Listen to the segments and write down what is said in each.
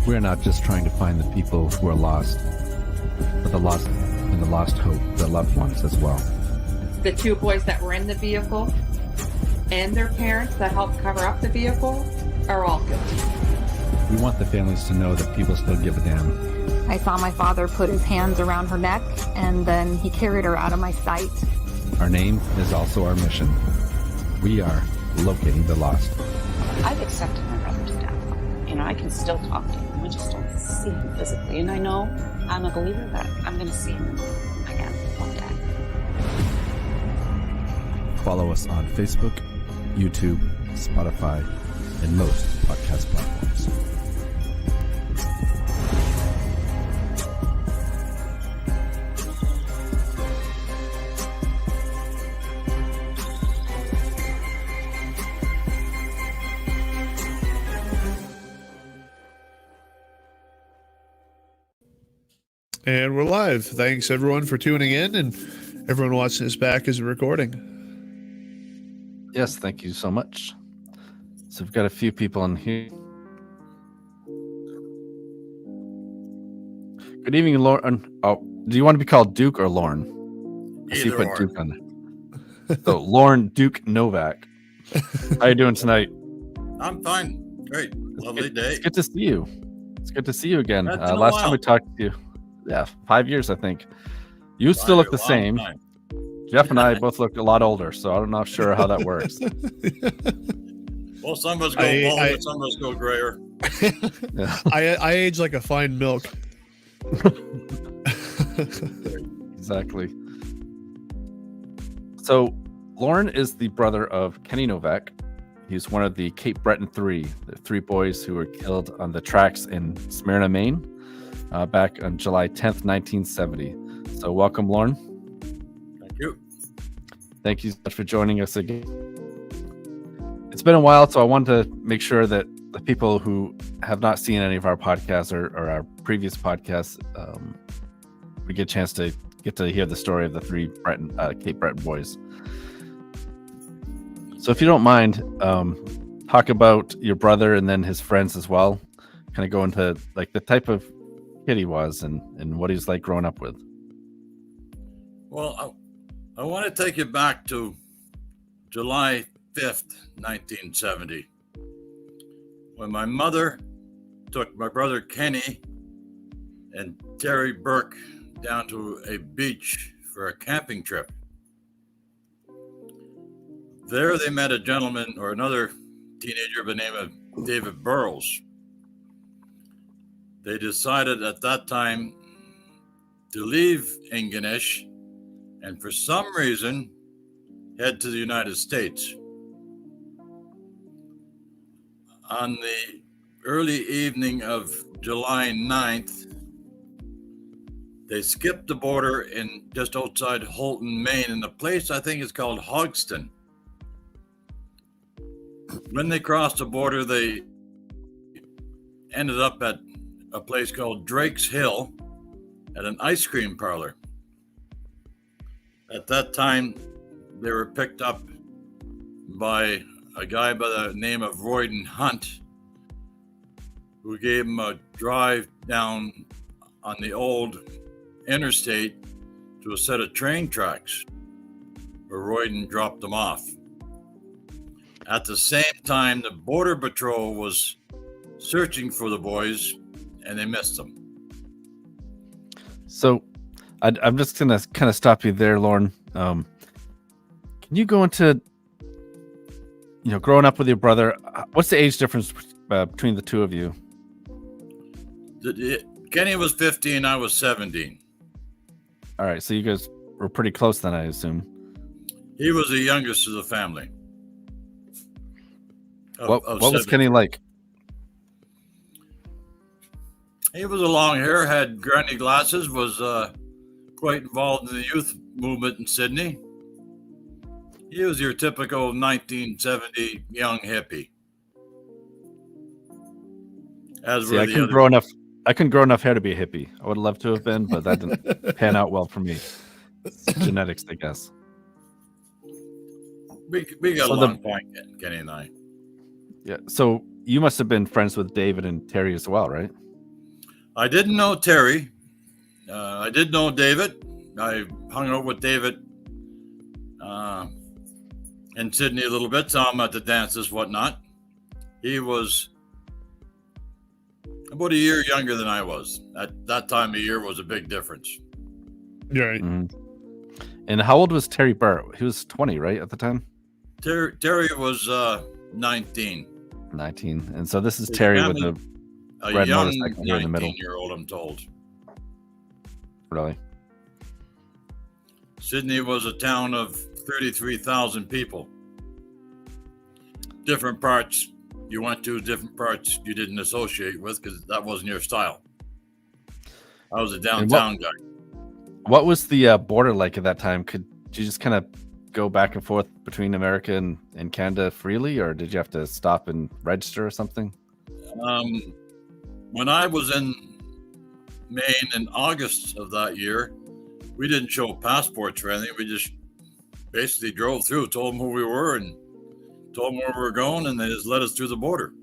We're not just trying to find the people who are lost, but the lost and the lost hope, their loved ones as well. The two boys that were in the vehicle and their parents that helped cover up the vehicle are all guilty. We want the families to know that people still give a damn. I saw my father put his hands around her neck, and then he carried her out of my sight. Our name is also our mission. We are locating the lost. I've accepted my brother's death. I can still talk to him. I just don't see him physically. And I know I'm a believer that I'm going to see him again one day. Follow us on Facebook, YouTube, Spotify, and most podcast platforms. And we're live. Thanks everyone for tuning in, and everyone watching this back as a recording. Yes, thank you so much. So we've got a few people in here. Good evening, Lorne. Oh, do you want to be called Duke or Lorne? I see you put Duke on there. So Lorne Duke Novak. How you doing tonight? I'm fine. Great. Lovely day. It's good to see you. It's good to see you again. That's been a last while. time we talked to you, 5 years, I think. You still look the same. Time. Jeff and I both look a lot older, so I'm not sure how that works. Well, some of us go bald, and some of us go grayer. Yeah. I age like a fine milk. Exactly. So, Lorne is the brother of Kenny Novak. He's one of the Cape Breton three, the three boys who were killed on the tracks in Smyrna, Maine, back on July 10th, 1970. So, welcome, Lorne. Thank you. Thank you so much for joining us again. It's been a while, so I wanted to make sure that the people who have not seen any of our podcasts or our previous podcasts, we get a chance to get to hear the story of the three Cape Breton boys. So if you don't mind, talk about your brother and then his friends as well. Kind of go into like the type of kid he was and what he was like growing up with. Well, I want to take you back to July 5th, 1970, when my mother took my brother Kenny and Terry Burke down to a beach for a camping trip. There they met a gentleman or another teenager by the name of David Burrows. They decided at that time to leave Ingonish and for some reason head to the United States. On the early evening of July 9th, they skipped the border in just outside Holton, Maine, in a place I think is called Hogston. When they crossed the border, they ended up at a place called Drake's Hill at an ice cream parlor. At that time, they were picked up by a guy by the name of Royden Hunt, who gave them a drive down on the old interstate to a set of train tracks where Royden dropped them off. At the same time, the Border Patrol was searching for the boys, and they missed them. So I'm just going to kind of stop you there, Lorne. Can you go into, growing up with your brother, what's the age difference between the two of you? Kenny was 15, I was 17. All right, so you guys were pretty close then, I assume. He was the youngest of the family. What was Kenny like? He was a long hair, had granny glasses, was quite involved in the youth movement in Sydney. He was your typical 1970 young hippie. I couldn't grow enough hair to be a hippie. I would love to have been, but that didn't pan out well for me. Genetics, I guess. We got along fine, Kenny and I. Yeah. So you must have been friends with David and Terry as well, right? I didn't know Terry. I did know David. I hung out with David in Sydney a little bit, saw him at the dances, whatnot. He was about a year younger than I was. At that time of year was a big difference. Right. Mhm. And how old was Terry Burt? He was 20, right, at the time? Terry was 19. 19. And so this is His Terry with family- the A red young motorcycle here in the middle. 19-year-old, I'm told. really. Sydney was a town of 33,000 people. Different parts you went to, different parts you didn't associate with because that wasn't your style. I was a downtown guy. What was the border like at that time? Could you just kind of go back and forth between America and Canada freely, or did you have to stop and register or something? When I was in Maine in August of that year, we didn't show passports or anything. We just basically drove through, told them who we were, and told them where we were going, and they just let us through the border.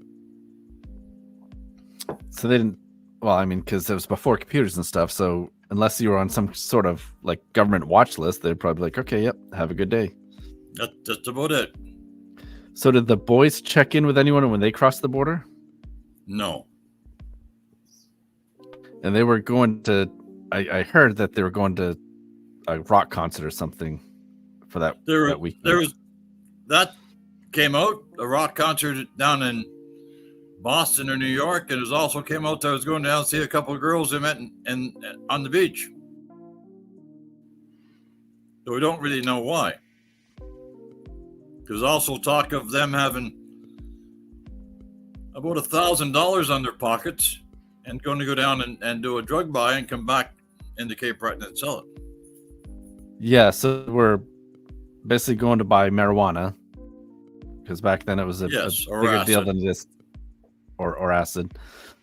So they didn't. Well, I mean, because it was before computers and stuff. So unless you were on some sort of like government watch list, they'd probably be like, "Okay, yep, have a good day." That's about it. So did the boys check in with anyone when they crossed the border? No. And they were going to. I heard that they were going to a rock concert or something for that week. That came out, a rock concert down in Boston or New York, and it also came out that I was going down to see a couple of girls they met in on the beach. So we don't really know why. There's also talk of them having about $1,000 on their pockets and going to go down and do a drug buy and come back into Cape Breton and sell it. Yeah, so we're basically going to buy marijuana because back then it was a Yes, or bigger acid. deal than just or acid.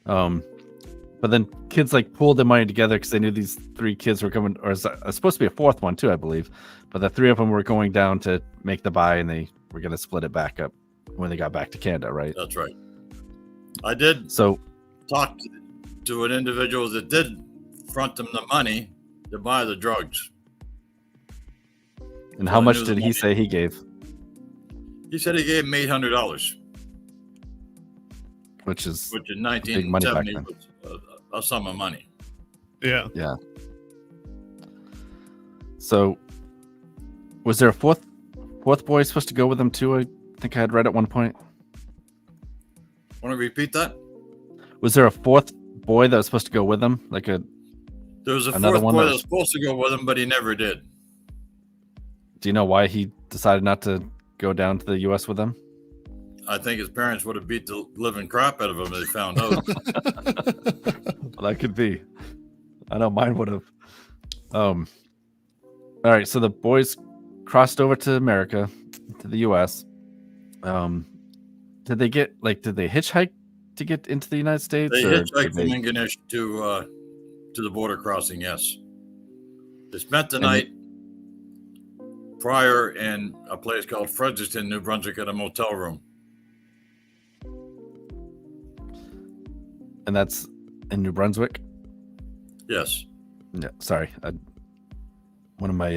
But then kids like pooled their money together because they knew these three kids were coming, or it's supposed to be a fourth one too, I believe. But the three of them were going down to make the buy, and they were going to split it back up when they got back to Canada, right? That's right. I did So talk to an individual that did front them the money to buy the drugs. and how I much knew the did he money. say he gave? He said he gave him $800, Which is which in big money back 1970 was a sum of money. Yeah. so. Was there a fourth boy supposed to go with them too? I think I had read at one point. Want to repeat that? Was there a fourth boy that was supposed to go with them? Like There was a Another fourth one boy that that was- was supposed to go with him, but he never did. do you know why he decided not to go down to the U.S. with them? I think his parents would have beat the living crap out of him if they found out. Well, that could be. I know mine would have. All right, so the boys crossed over to America, to the U.S. Did they hitchhike to get into the United States? They or hitchhiked did from Ingonish to the border crossing, yes. They spent the night prior in a place called Fredericton, New Brunswick, at a motel room. And that's in New Brunswick? Yes. Yeah, sorry. One of my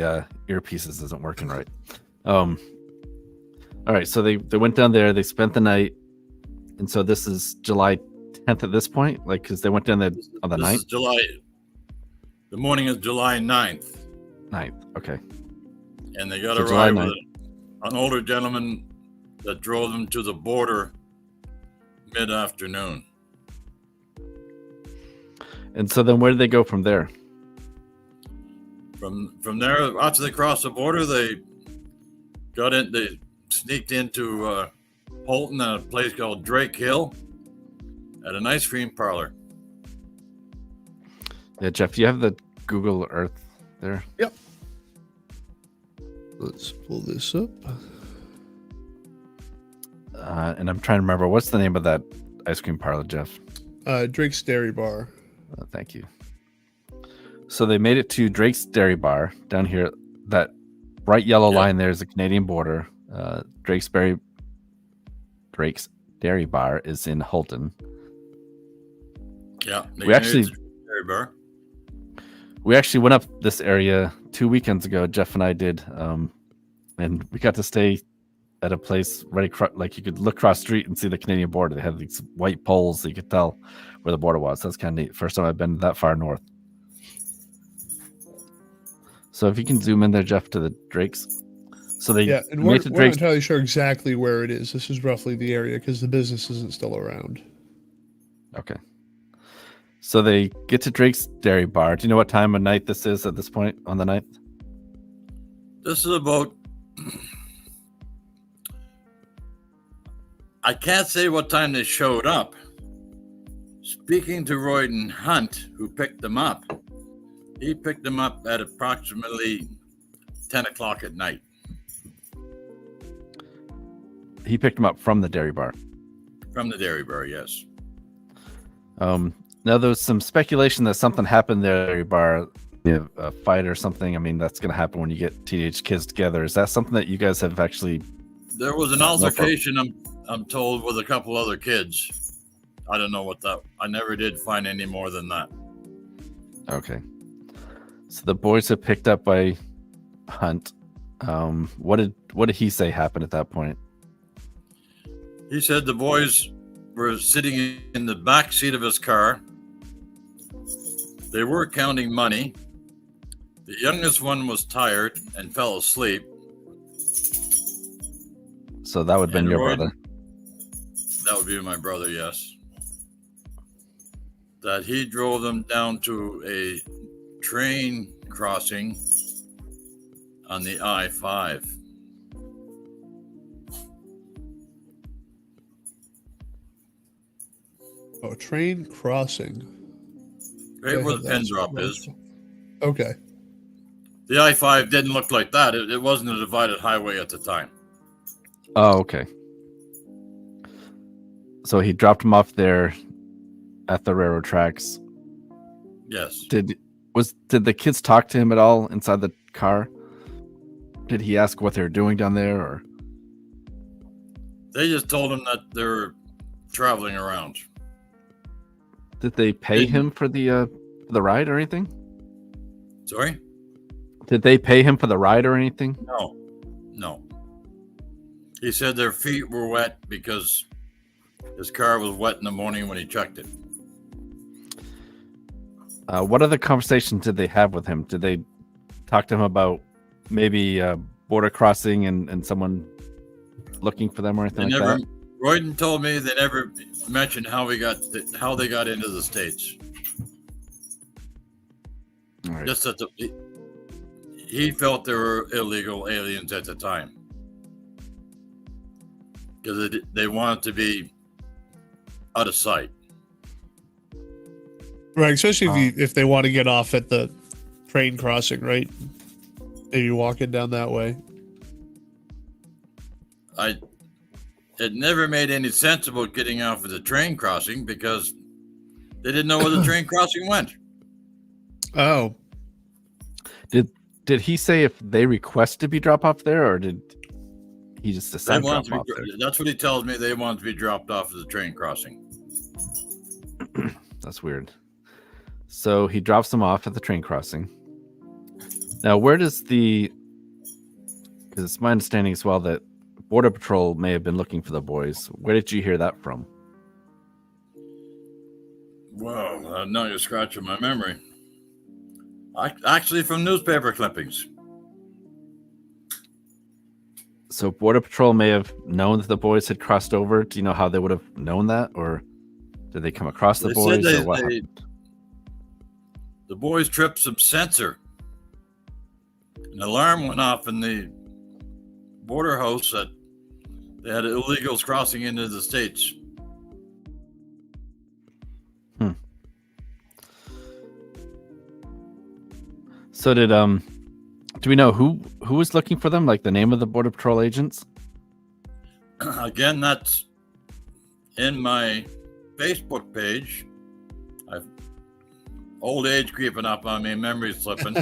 earpieces isn't working right. All right, so they went down there. They spent the night, and so this is July 10th at this point, like because they went down there on the This 9th. is The morning is July 9th, 9th. Okay, and they got So a July ride with 9th. an older gentleman that drove them to the border mid-afternoon. and so then where did they go from there? From there, after they crossed the border, they sneaked into Holton at a place called Drake Hill at an ice cream parlor. Yeah, Jeff, do you have the Google Earth there? Let's pull this up. And I'm trying to remember what's the name of that ice cream parlor, Jeff. Drake's Dairy Bar. Thank you. So they made it to Drake's Dairy Bar down here. That bright yellow line there is the Canadian border. Drake's Dairy Bar is in Holton. Yeah, We actually Dairy bar. We actually went up this area 2 weekends ago. Jeff and I did, and we got to stay at a place right across, like you could look across the street and see the Canadian border. They had these white poles, so you could tell where the border was. That's kind of neat. First time I've been that far north. So if you can zoom in there, Jeff, to the Drakes. So they and we're not entirely sure exactly where it is. This is roughly the area because the business isn't still around. Okay. So they get to Drake's Dairy Bar. Do you know what time of night this is at this point on the 9th? This is about, I can't say what time they showed up. Speaking to Royden Hunt, who picked them up, he picked them up at approximately 10 o'clock at night. He picked them up from the Dairy Bar. From the Dairy Bar, yes. Now there's some speculation that something happened there at the Dairy Bar, a fight or something. I mean, that's going to happen when you get teenage kids together. Is that something that you guys have actually? There was an altercation, I'm told, with a couple other kids. I don't know what that. I never did find any more than that. Okay. So the boys are picked up by Hunt. What did he say happened at that point? He said the boys were sitting in the back seat of his car. They were counting money. The youngest one was tired and fell asleep. So that would have been your brother. That would be my brother, yes. That he drove them down to a train crossing on the I-5. Oh, train crossing. Right where the pin drop is. Okay. The I-5 didn't look like that. It wasn't a divided highway at the time. Oh, okay. So he dropped him off there at the railroad tracks. Yes. Did the kids talk to him at all inside the car? Did he ask what they were doing down there, or? They just told him that they were traveling around. Did they pay him for the ride or anything? Sorry? Did they pay him for the ride or anything? No. He said their feet were wet because his car was wet in the morning when he checked it. What other conversations did they have with him? Did they talk to him about maybe border crossing and someone looking for them or anything like that? Royden told me they never mentioned how they got into the States. All right. Just that he felt there were illegal aliens at the time because they wanted to be out of sight. Right, especially if they want to get off at the train crossing, right? Maybe walking down that way. It never made any sense about getting off at the train crossing because they didn't know where the train crossing went. Oh. Did he say if they request to be dropped off there, or did he just decide to drop off there? That's what he tells me. They want to be dropped off at the train crossing. That's weird. So he drops them off at the train crossing. Now, where does because it's my understanding as well that Border Patrol may have been looking for the boys. Where did you hear that from? Well, now you're scratching my memory. Actually, from newspaper clippings. So Border Patrol may have known that the boys had crossed over. Do you know how they would have known that? Or did they come across the boys? Or what happened? The boys tripped some sensor. An alarm went off in the border house that they had illegals crossing into the States. So do we know who was looking for them? Like the name of the Border Patrol agents? Again, that's in my Facebook page. I've old age creeping up on me, memory slipping.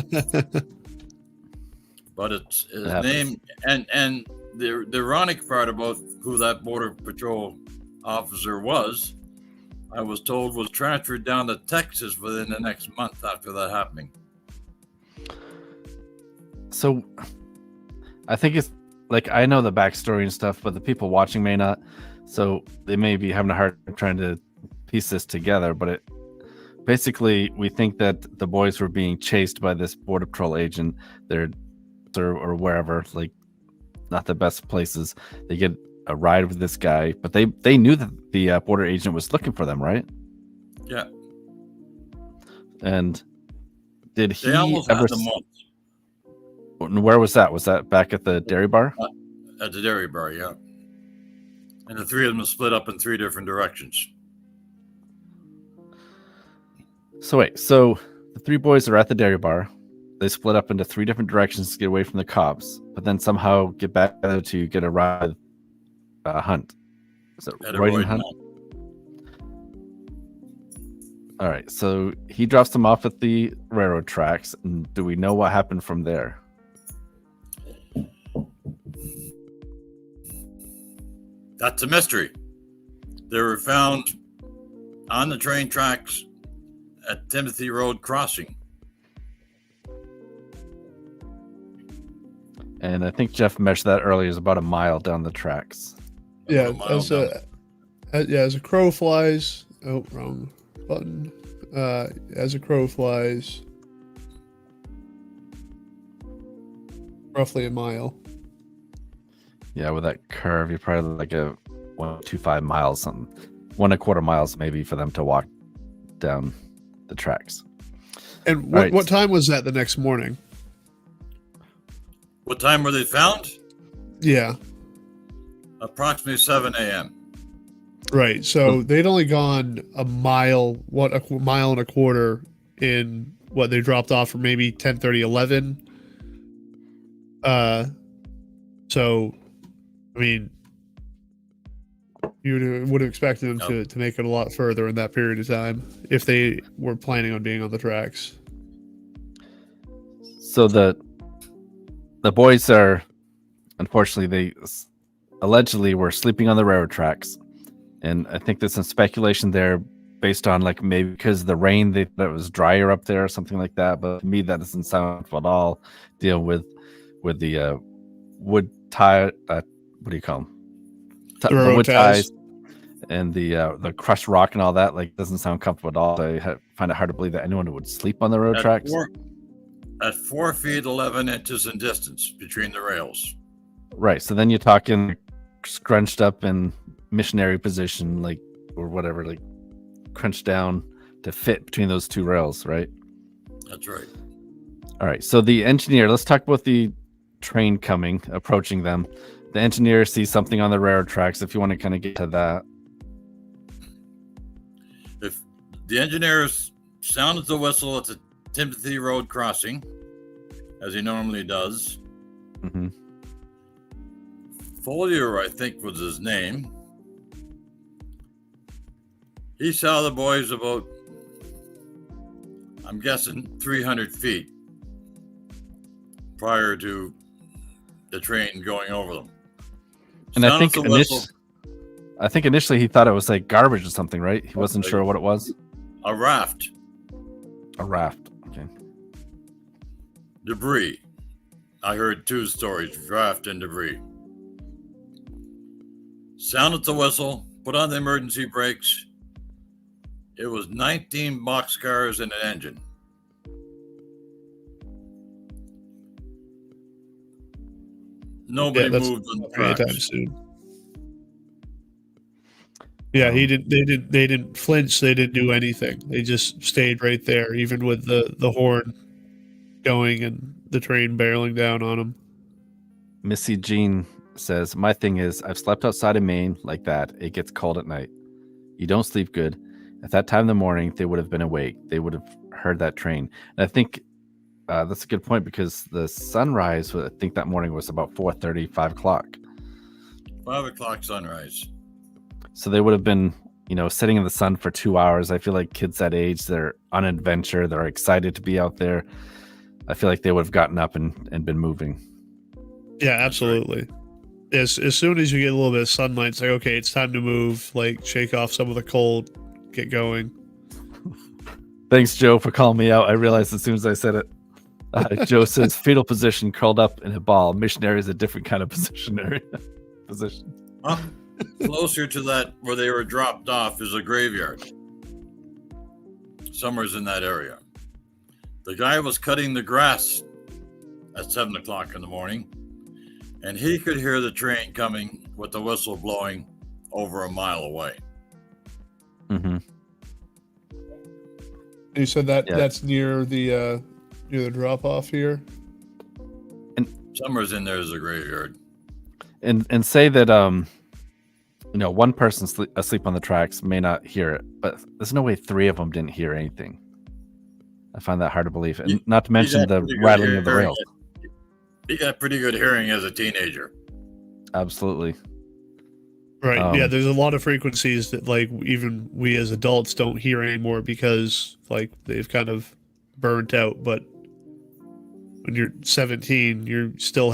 But it's his name, and the ironic part about who that Border Patrol officer was, I was told was transferred down to Texas within the next month after that happening. So I think it's like, I know the backstory and stuff, but the people watching may not. So they may be having a hard time trying to piece this together. But it basically, we think that the boys were being chased by this Border Patrol agent. They're or wherever, like not the best places. They get a ride with this guy, but they knew that the border agent was looking for them, right? Yeah. And did he They almost ever? had them once. Where was that? Was that back at the dairy bar? At the dairy bar, yeah. And the three of them split up in three different directions. So wait, so the three boys are at the dairy bar. They split up into three different directions to get away from the cops, but then somehow get back together to get a ride with Hunt. Is it Royd and Hunt? All right, so he drops them off at the railroad tracks. And do we know what happened from there? That's a mystery. They were found on the train tracks at Timothy Road Crossing. And I think Jeff measured that earlier is about a mile down the tracks. Yeah, as a crow flies. Oh, wrong button. As a crow flies, roughly a mile. Yeah, with that curve, you're probably like a 1.25 miles, something, 1.25 miles maybe for them to walk down the tracks. And Right. what time was that the next morning? What time were they found? Yeah, Approximately 7 a.m. right. So they'd only gone a mile, a mile and a quarter in what they dropped off for maybe 10:30, 11. So, I mean, you would have expected them to make it a lot further in that period of time if they were planning on being on the tracks. So the boys are, unfortunately, they allegedly were sleeping on the railroad tracks. And I think there's some speculation there based on like maybe because of the rain, they thought it was drier up there or something like that. But to me, that doesn't sound at all deal with the wood tie. What do you call them? The Railroad wood ties. ties and the crushed rock and all that. Like doesn't sound comfortable at all. I find it hard to believe that anyone would sleep on the railroad tracks. At 4 feet 11 inches in distance between the rails. Right. So then you're talking scrunched up in missionary position, like, or whatever, like crunched down to fit between those two rails, right? That's right. All right. So the engineer, let's talk about the train approaching them. The engineer sees something on the railroad tracks. If you want to kind of get to that. If the engineers sounded the whistle at the Timothy Road Crossing, as he normally does. Mm-hmm. Follier, I think, was his name. He saw the boys about, I'm guessing, 300 feet prior to the train going over them. And I think initially he thought it was like garbage or something, right? He wasn't sure what it was. A raft. A raft. Okay. Debris. I heard two stories, raft and debris. Sounded the whistle, put on the emergency brakes. It was 19 boxcars and an engine. Nobody moved on the tracks. Anytime soon. Yeah, he didn't. They didn't flinch. They didn't do anything. They just stayed right there, even with the horn going and the train barreling down on them. Missy Jean says, "My thing is, I've slept outside of Maine like that. It gets cold at night. You don't sleep good. At that time in the morning, they would have been awake. They would have heard that train." And I think that's a good point because the sunrise, I think that morning was about 4:30, 5 o'clock. 5 o'clock sunrise. So they would have been, sitting in the sun for 2 hours. I feel like kids that age, they're on an adventure. They're excited to be out there. I feel like they would have gotten up and been moving. Yeah, absolutely. As soon as you get a little bit of sunlight, it's like, okay, it's time to move. Like, shake off some of the cold, get going. Thanks, Joe, for calling me out. I realized as soon as I said it. Joe says fetal position, curled up in a ball. Missionary is a different kind of position. Huh? Closer to that where they were dropped off is a graveyard. Somewhere's in that area. The guy was cutting the grass at 7 o'clock in the morning, and he could hear the train coming with the whistle blowing over a mile away. Mm-hmm. You said that's near the drop off here. Somewhere's in there is a graveyard. And say that one person asleep on the tracks may not hear it, but there's no way 3 of them didn't hear anything. I find that hard to believe, and not to mention the rattling of the rails. He got pretty good hearing as a teenager. Absolutely. Right. Yeah, there's a lot of frequencies that like even we as adults don't hear anymore because like they've kind of burnt out. But when you're 17, you should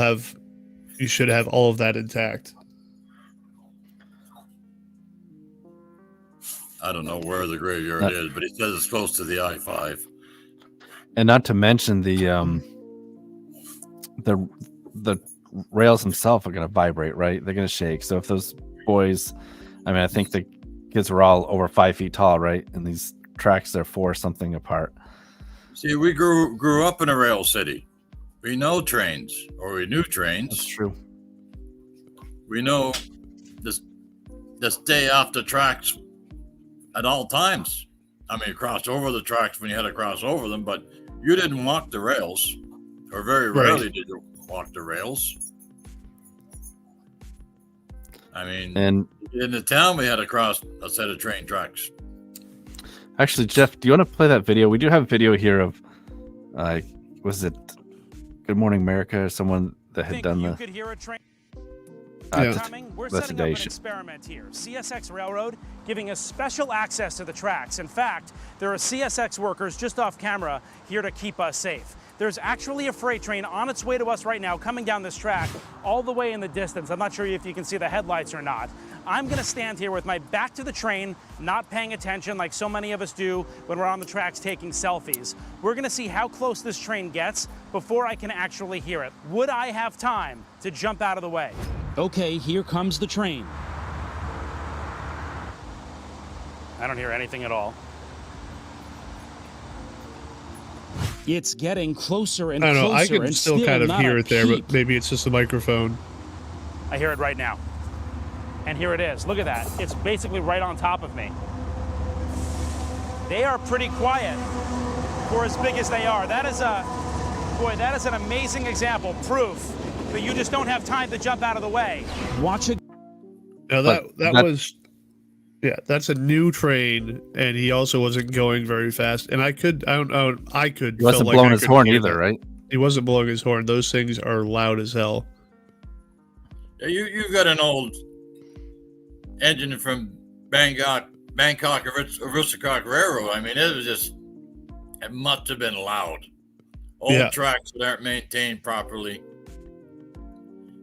have all of that intact. I don't know where the graveyard is, but he says it's close to the I-5. And not to mention the rails themselves are going to vibrate, right? They're going to shake. So if those boys, I think the kids were all over 5 feet tall, right? And these tracks are 4 something apart. See, we grew up in a rail city. We know trains, or we knew trains. That's true. We know to stay off the tracks at all times. Cross over the tracks when you had to cross over them, but you didn't walk the rails, or very rarely did you walk the rails. And in the town, we had to cross a set of train tracks. Actually, Jeff, do you want to play that video? We do have video here of, was it Good Morning America or someone that had done the... Could hear a train coming. We're setting up an experiment here. CSX Railroad giving us special access to the tracks. In fact, there are CSX workers just off camera here to keep us safe. There's actually a freight train on its way to us right now coming down this track all the way in the distance. I'm not sure if you can see the headlights or not. I'm going to stand here with my back to the train, not paying attention like so many of us do when we're on the tracks taking selfies. We're going to see how close this train gets before I can actually hear it. Would I have time to jump out of the way? Okay, here comes the train. I don't hear anything at all. It's getting closer and I don't know. closer. I can still kind of hear it there, but maybe it's just the microphone. I hear it right now. And here it is. Look at that. It's basically right on top of me. They are pretty quiet for as big as they are. That is an amazing example, proof that you just don't have time to jump out of the way. Watch it. Now that's a new train, and he also wasn't going very fast. And I could. He wasn't blowing his horn either, right? He wasn't blowing his horn. Those things are loud as hell. Yeah, you've got an old engine from Bangkok Aroostook Railroad. It must have been loud. Old tracks that aren't maintained properly.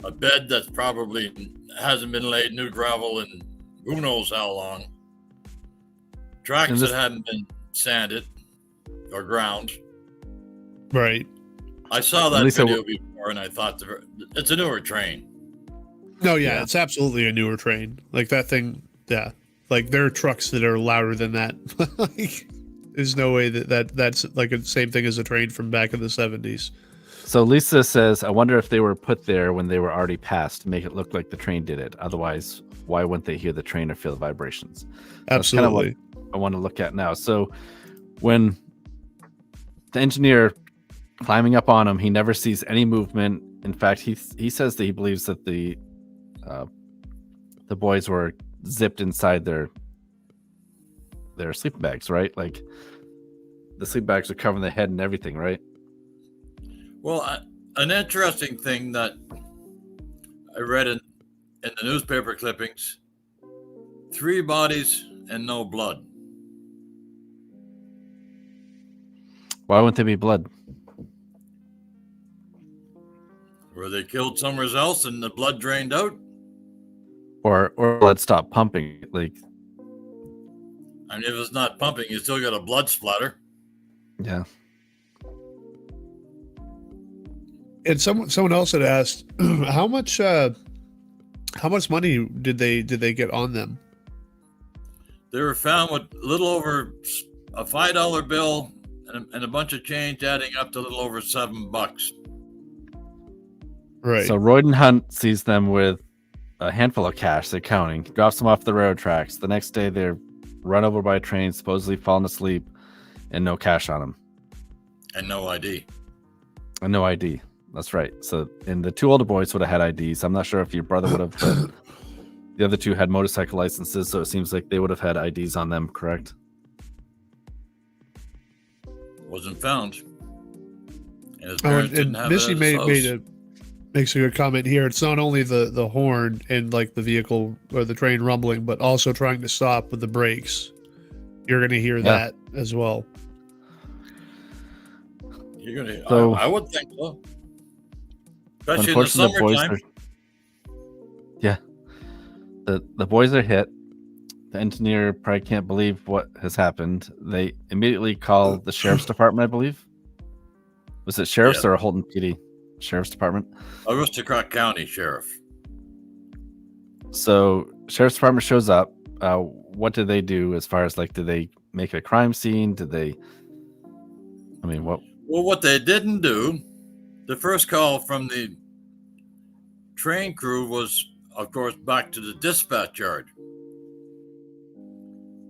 A bed that's probably hasn't been laid new gravel in who knows how long. Tracks that haven't been sanded or ground. Right. I saw that video before, and I thought it's a newer train. No, yeah, it's absolutely a newer train. Like that thing, yeah. Like there are trucks that are louder than that. Like, there's no way that's like the same thing as a train from back in the 70s. So Lisa says, I wonder if they were put there when they were already passed to make it look like the train did it. Otherwise, why wouldn't they hear the train or feel the vibrations? Absolutely. That's kind of what I want to look at now. So when the engineer climbing up on him, he never sees any movement. In fact, he says that he believes that the boys were zipped inside their sleeping bags, right? Like the sleep bags are covering the head and everything, right? Well, an interesting thing that I read in the newspaper clippings, 3 bodies and no blood. Why wouldn't there be blood? Were they killed somewhere else and the blood drained out? Or blood stopped pumping? Like, I mean, if it's not pumping, you still got a blood splatter. Yeah. And someone else had asked, how much money did they get on them? They were found with a little over a $5 bill and a bunch of change, adding up to a little over $7. Right. So Royden Hunt sees them with a handful of cash. They're counting, drops them off the railroad tracks. The next day, they're run over by a train, supposedly fallen asleep, and no cash on them. And no ID. And no ID. That's right. So, and the two older boys would have had IDs. I'm not sure if your brother would have, but the other two had motorcycle licenses, so it seems like they would have had IDs on them, correct? Wasn't found. And his parents didn't have Missy it at his house. makes a good comment here. It's not only the horn and like the vehicle or the train rumbling, but also trying to stop with the brakes. You're going to hear that as well. You're gonna. So- I would think so. Especially in the Unfortunately, the boys summertime. the boys are hit. The engineer probably can't believe what has happened. They immediately call the sheriff's department, I believe. Was it sheriff's or Holton PD? Sheriff's department? Aroostook County Sheriff. So sheriff's department shows up. What did they do as far as like, did they make a crime scene? Did they, I mean, what? Well, what they didn't do, the first call from the train crew was, of course, back to the dispatch yard,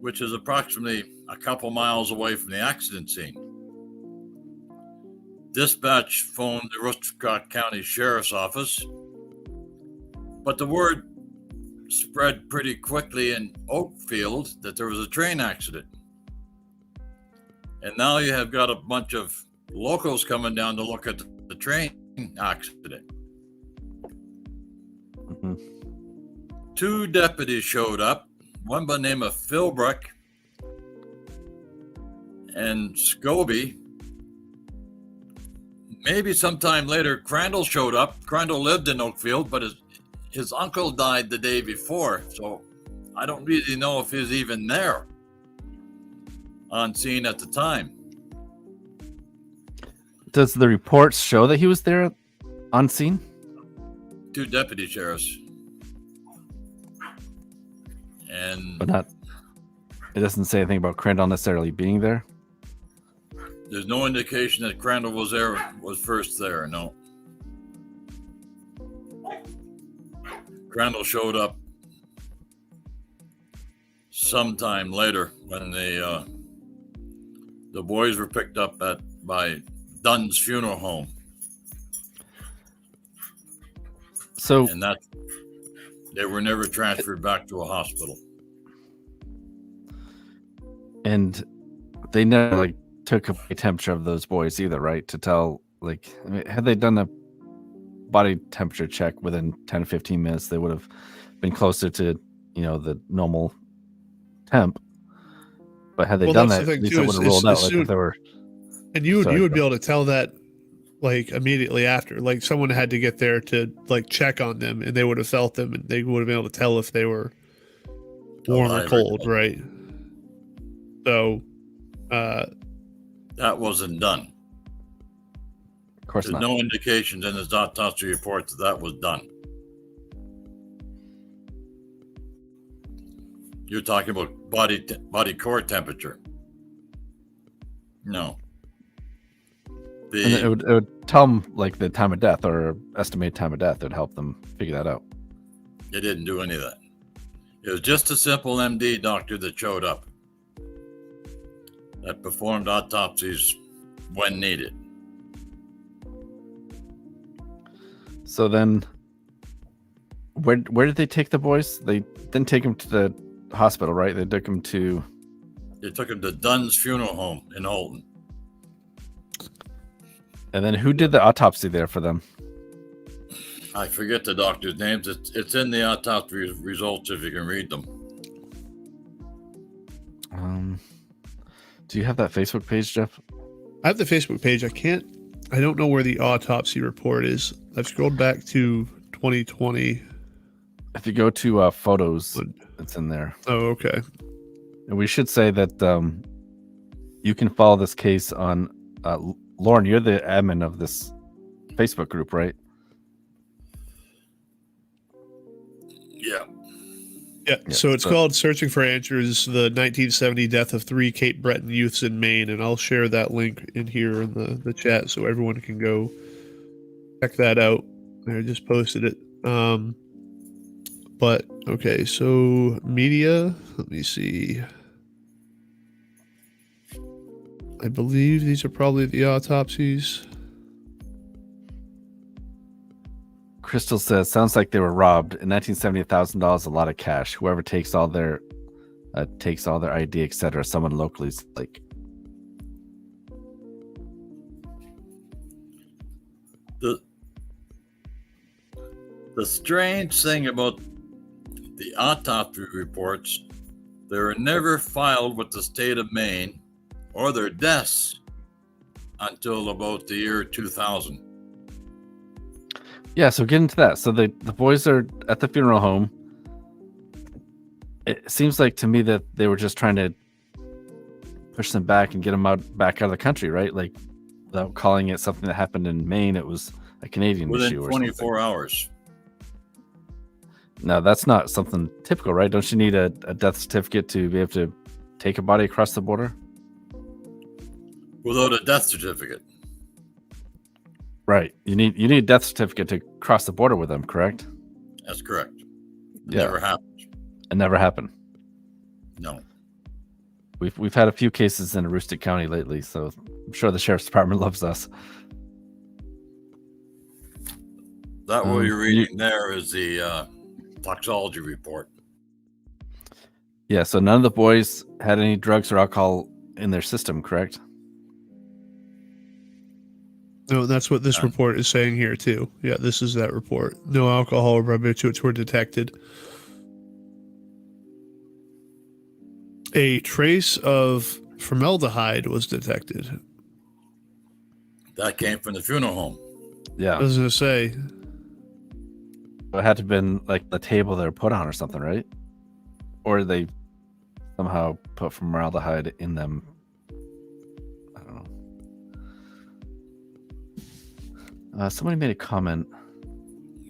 which is approximately a couple miles away from the accident scene. Dispatch phoned the Aroostook County Sheriff's Office, but the word spread pretty quickly in Oakfield that there was a train accident. And now you have got a bunch of locals coming down to look at the train accident. Mhm. Two deputies showed up, one by the name of Philbrook and Scobie. Maybe sometime later, Crandall showed up. Crandall lived in Oakfield, but his uncle died the day before, so I don't really know if he was even there on scene at the time. Does the reports show that he was there on scene? Two deputy sheriffs. And But not, it doesn't say anything about Crandall necessarily being there. there's no indication that Crandall was first there, no. Crandall showed up sometime later when the boys were picked up by Dunn's funeral home. So, And that they were never transferred back to a hospital. and they never like took a temperature of those boys either, right? To tell, like, I mean, had they done a body temperature check within 10 or 15 minutes, they would have been closer to, the normal temp. But had they Well, done that's that, the at thing, least too, it would is have rolled out as like soon- if they were. And you Sorry, would go be able to tell that like immediately after. Like someone had to get there to like check on them, and they would have felt them, and they would have been able to tell if they were warm or Alive or cold, dead. right? So, That wasn't done. Of course There's not. no indications in his autopsy report that was done. You're talking about body core temperature. No. And it would tell them like the time of death or estimated time of death. It would help them figure that out. They didn't do any of that. It was just a simple MD doctor that showed up that performed autopsies when needed. So then, where did they take the boys? They didn't take them to the hospital, right? They took them to. They took him to Dunn's funeral home in Holton. And then who did the autopsy there for them? I forget the doctor's names. It's in the autopsy results if you can read them. Do you have that Facebook page, Jeff? I have the Facebook page. I don't know where the autopsy report is. I've scrolled back to 2020. If you go to photos, it's in there. Oh, okay. And we should say that you can follow this case on Lorne. You're the admin of this Facebook group, right? Yeah. Yeah, so it's called Searching for Answers, the 1970 death of 3 Cape Breton youths in Maine, and I'll share that link in here in the chat so everyone can go check that out. I just posted it. But, okay, so media, let me see. I believe these are probably the autopsies. Crystal says, sounds like they were robbed. In 1970, $1,000, a lot of cash. Whoever takes all their ID, etc. Someone locally's like. The strange thing about the autopsy reports, they were never filed with the state of Maine or their deaths until about the year 2000. Yeah, so get into that. So the boys are at the funeral home. It seems like to me that they were just trying to push them back and get them back out of the country, right? Like without calling it something that happened in Maine, it was a Canadian within issue or 24 something. hours. No, that's not something typical, right? Don't you need a death certificate to be able to take a body across the border? Without a death certificate. Right. You need a death certificate to cross the border with them, correct? That's correct. It Yeah. never happened. It never happened. No. We've had a few cases in Aroostook County lately, so I'm sure the sheriff's department loves us. That what you're reading there is the toxology report. Yeah, so none of the boys had any drugs or alcohol in their system, correct? No, that's what this report is saying here, too. Yeah, this is that report. No alcohol or barbiturates were detected. A trace of formaldehyde was detected. That came from the funeral home. Yeah. I was going to say. It had to have been like the table they were put on or something, right? Or they somehow put formaldehyde in them. I don't know. Somebody made a comment.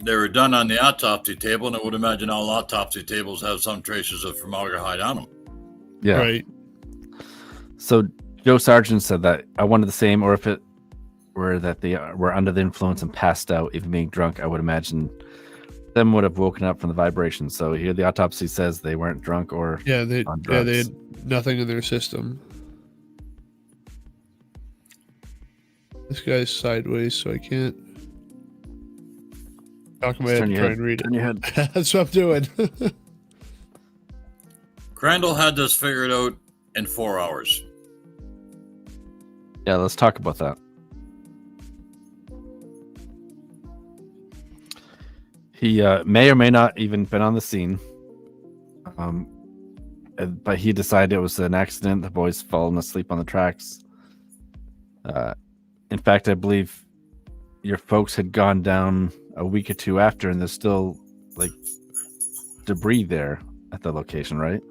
They were done on the autopsy table, and I would imagine all autopsy tables have some traces of formaldehyde on them. Yeah. Right. So Joe Sargent said that I wanted the same, or if it were that they were under the influence and passed out, even being drunk, I would imagine them would have woken up from the vibration. So here the autopsy says they weren't drunk or on drugs. They had nothing in their system. This guy's sideways, so I can't talk my head and try and read Turn your head. it. That's what I'm doing. Crandall had this figured out in 4 hours. Yeah, let's talk about that. He may or may not even been on the scene, but he decided it was an accident. The boys fallen asleep on the tracks. In fact, I believe your folks had gone down a week or two after, and there's still like debris there at the location, right?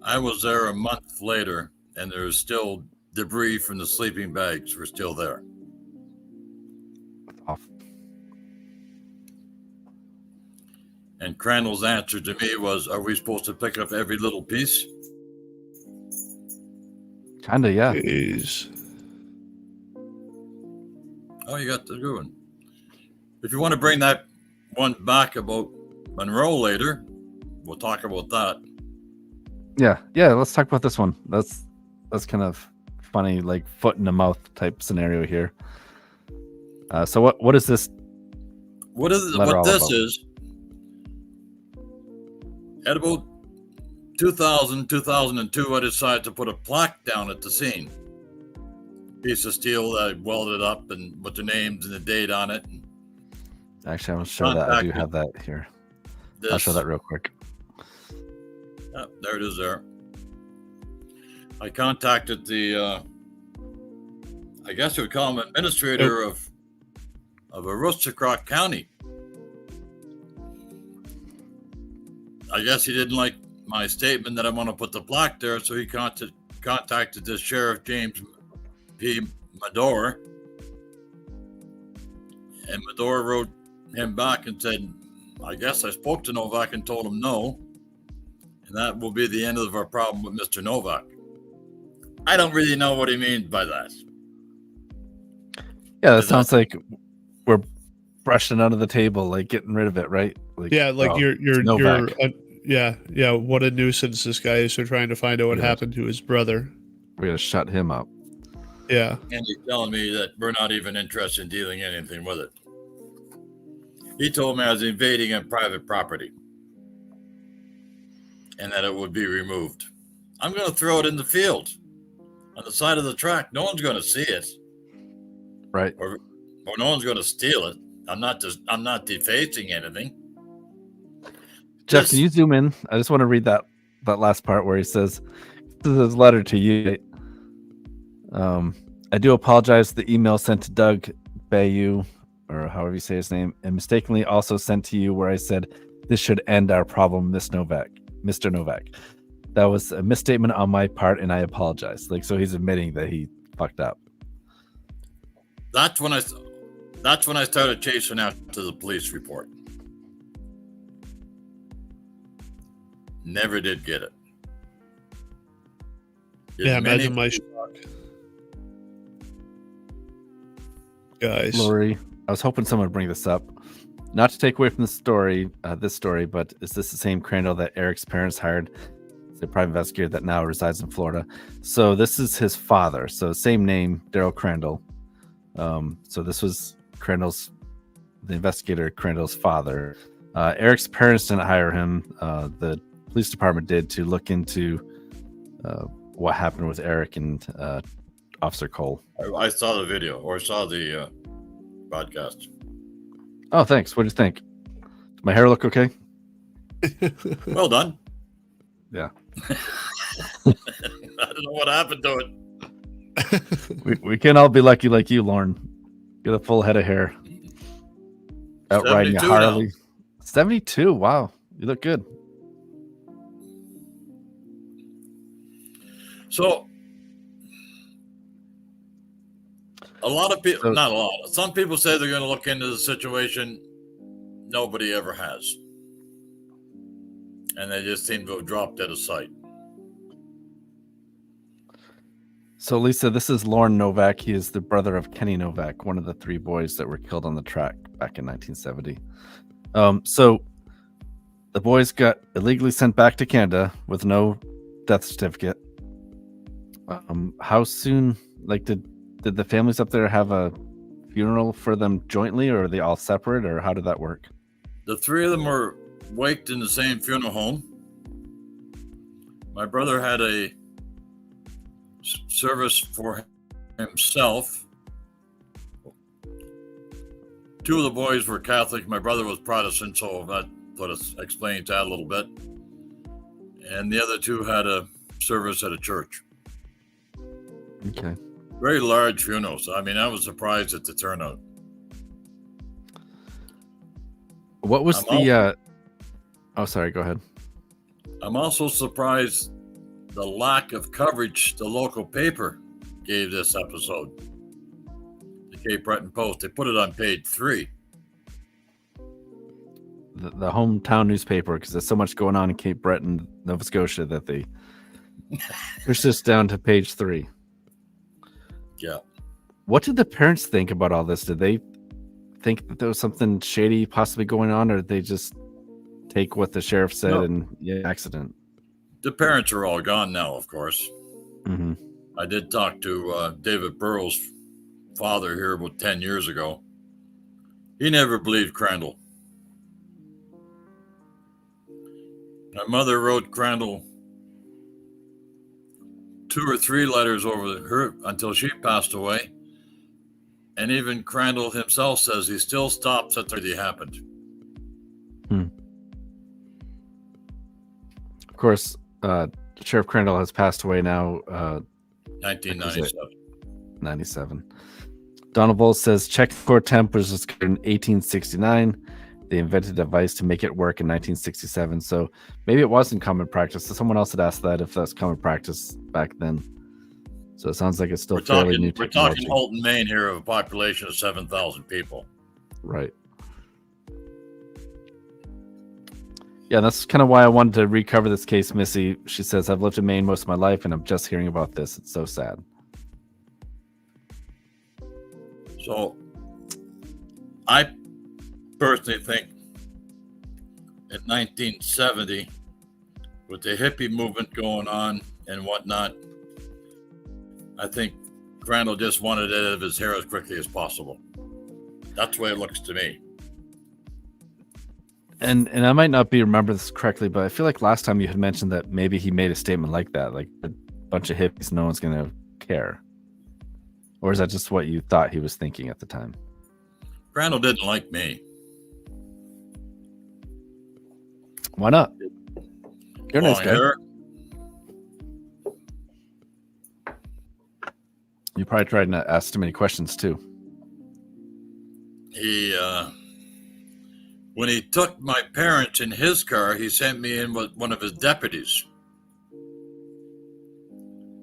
I was there a month later, and there's still debris from the sleeping bags were still there. Off. And Crandall's answer to me was, are we supposed to pick up every little piece? Kinda, yeah. Jeez. Oh, you got the good one. If you want to bring that one back about Monroe later, we'll talk about that. Yeah, let's talk about this one. That's kind of funny, like foot in the mouth type scenario here. So what is this? What is letter what all this about? is? At about 2000, 2002, I decided to put a plaque down at the scene. Piece of steel that I welded up and with the names and the date on it. Actually, I'll show that. I do have that here. I'll show that real quick. Yeah, there it is there. I contacted the, I guess you would call him administrator of Aroostook County. I guess he didn't like my statement that I want to put the plaque there, so he contacted the Sheriff James P. Medore, and Medore wrote him back and said, I guess I spoke to Novak and told him no, and that will be the end of our problem with Mr. Novak. I don't really know what he means by that. Yeah, that sounds like we're brushing it under the table, like getting rid of it, right? Like, yeah, like you're Novak. Yeah. What a nuisance this guy is. They're trying to find out what happened to his brother. We're gonna shut him up. Yeah, And he's telling me that we're not even interested in dealing anything with it. He told me I was invading on private property and that it would be removed. I'm going to throw it in the field on the side of the track. No one's going to see it, Right. or no one's going to steal it. I'm not defacing anything. Jeff, can you zoom in? I just want to read that last part where he says, "This is his letter to you. I do apologize for the email sent to Doug Bayou, or however you say his name, and mistakenly also sent to you where I said this should end our problem, Mr. Novak. That was a misstatement on my part, and I apologize." Like, so he's admitting that he fucked up. That's when I started chasing after the police report. Never did get it. yeah. Imagine my shock, guys. Lori, I was hoping someone would bring this up. Not to take away from the story, but is this the same Crandall that Eric's parents hired? The private investigator that now resides in Florida. So this is his father. So same name, Daryl Crandall. So this was the investigator Crandall's father. Eric's parents didn't hire him. The police department did, to look into what happened with Eric and Officer Cole. I saw the video, or saw the podcast. Oh, thanks. What do you think? Does my hair look okay? Well done. Yeah. I don't know what happened to it. we can all be lucky like you, Lorne. Get a full head of hair. Out riding a 72 Harley. now. 72. Wow. You look good. So, a lot of people, not a lot, some people say they're going to look into the situation. Nobody ever has. And they just seem to have dropped out of sight. So, Lisa, this is Lorne Novak. He is the brother of Kenny Novak, one of the 3 boys that were killed on the track back in 1970. So, the boys got illegally sent back to Canada with no death certificate. How soon, like, did the families up there have a funeral for them jointly, or are they all separate, or how did that work? The 3 of them were waked in the same funeral home. My brother had a service for himself. 2 of the boys were Catholic. My brother was Protestant, so that explains that a little bit. And the other 2 had a service at a church. Okay. Very large funerals. I mean, I was surprised at the turnout. What was oh, sorry, go ahead. I'm also surprised the lack of coverage the local paper gave this episode. The Cape Breton Post. They put it on page 3. The hometown newspaper, because there's so much going on in Cape Breton, Nova Scotia, that they pushed this down to page 3. Yeah. What did the parents think about all this? Did they think that there was something shady possibly going on, or did they just take what the sheriff said and accident? The parents are all gone now, of course. Mm-hmm. I did talk to David Burrows' father here about 10 years ago. He never believed Crandall. My mother wrote Crandall 2 or 3 letters over her until she passed away. And even Crandall himself says he still stops at the happened. Of course, Sheriff Crandall has passed away now. 1997. 97. Donald Bowles says check core temp was discovered in 1869. they invented a device to make it work in 1967. So maybe it wasn't common practice. So someone else had asked that if that's common practice back then. So it sounds like it's still fairly new technology. We're talking Holton, Maine here, of a population of 7,000 people. Right. Yeah, that's kind of why I wanted to recover this case, Missy. She says, I've lived in Maine most of my life, and I'm just hearing about this. It's so sad. So I personally think in 1970, with the hippie movement going on and whatnot, I think Crandall just wanted it out of his hair as quickly as possible. That's the way it looks to me. And I might not be remember this correctly, but I feel like last time you had mentioned that maybe he made a statement like that, like a bunch of hippies, no one's going to care. Or is that just what you thought he was thinking at the time? Crandall didn't like me. Why not? You're a nice guy. You probably tried to ask too many questions too. He, when he took my parents in his car, he sent me in with one of his deputies.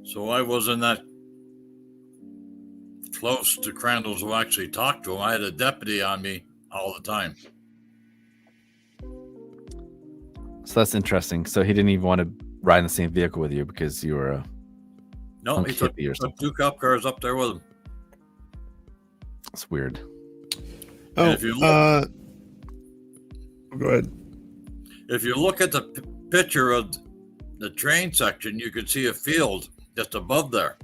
So I wasn't that close to Crandall's who actually talked to him. I had a deputy on me all the time. So that's interesting. So he didn't even want to ride in the same vehicle with you because you were a no. He took 2 cop cars up there with him. That's weird. Oh, if you look, go ahead. If you look at the picture of the train section, you can see a field just above there.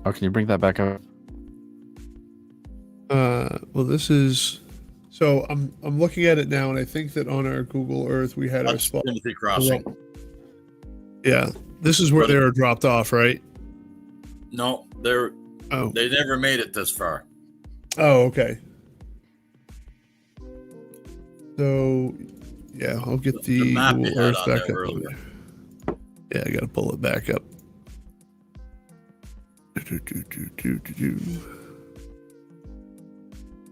Oh, can you bring that back up? Well, this is. So I'm looking at it now, and I think that on our Google Earth we had our spot. Timothy Crossing. Yeah, this is where they were dropped off, right? No, they never made it this far. Oh, okay. So, yeah, I'll get the map Google you had Earth on back there up. earlier. Yeah, I gotta pull it back up.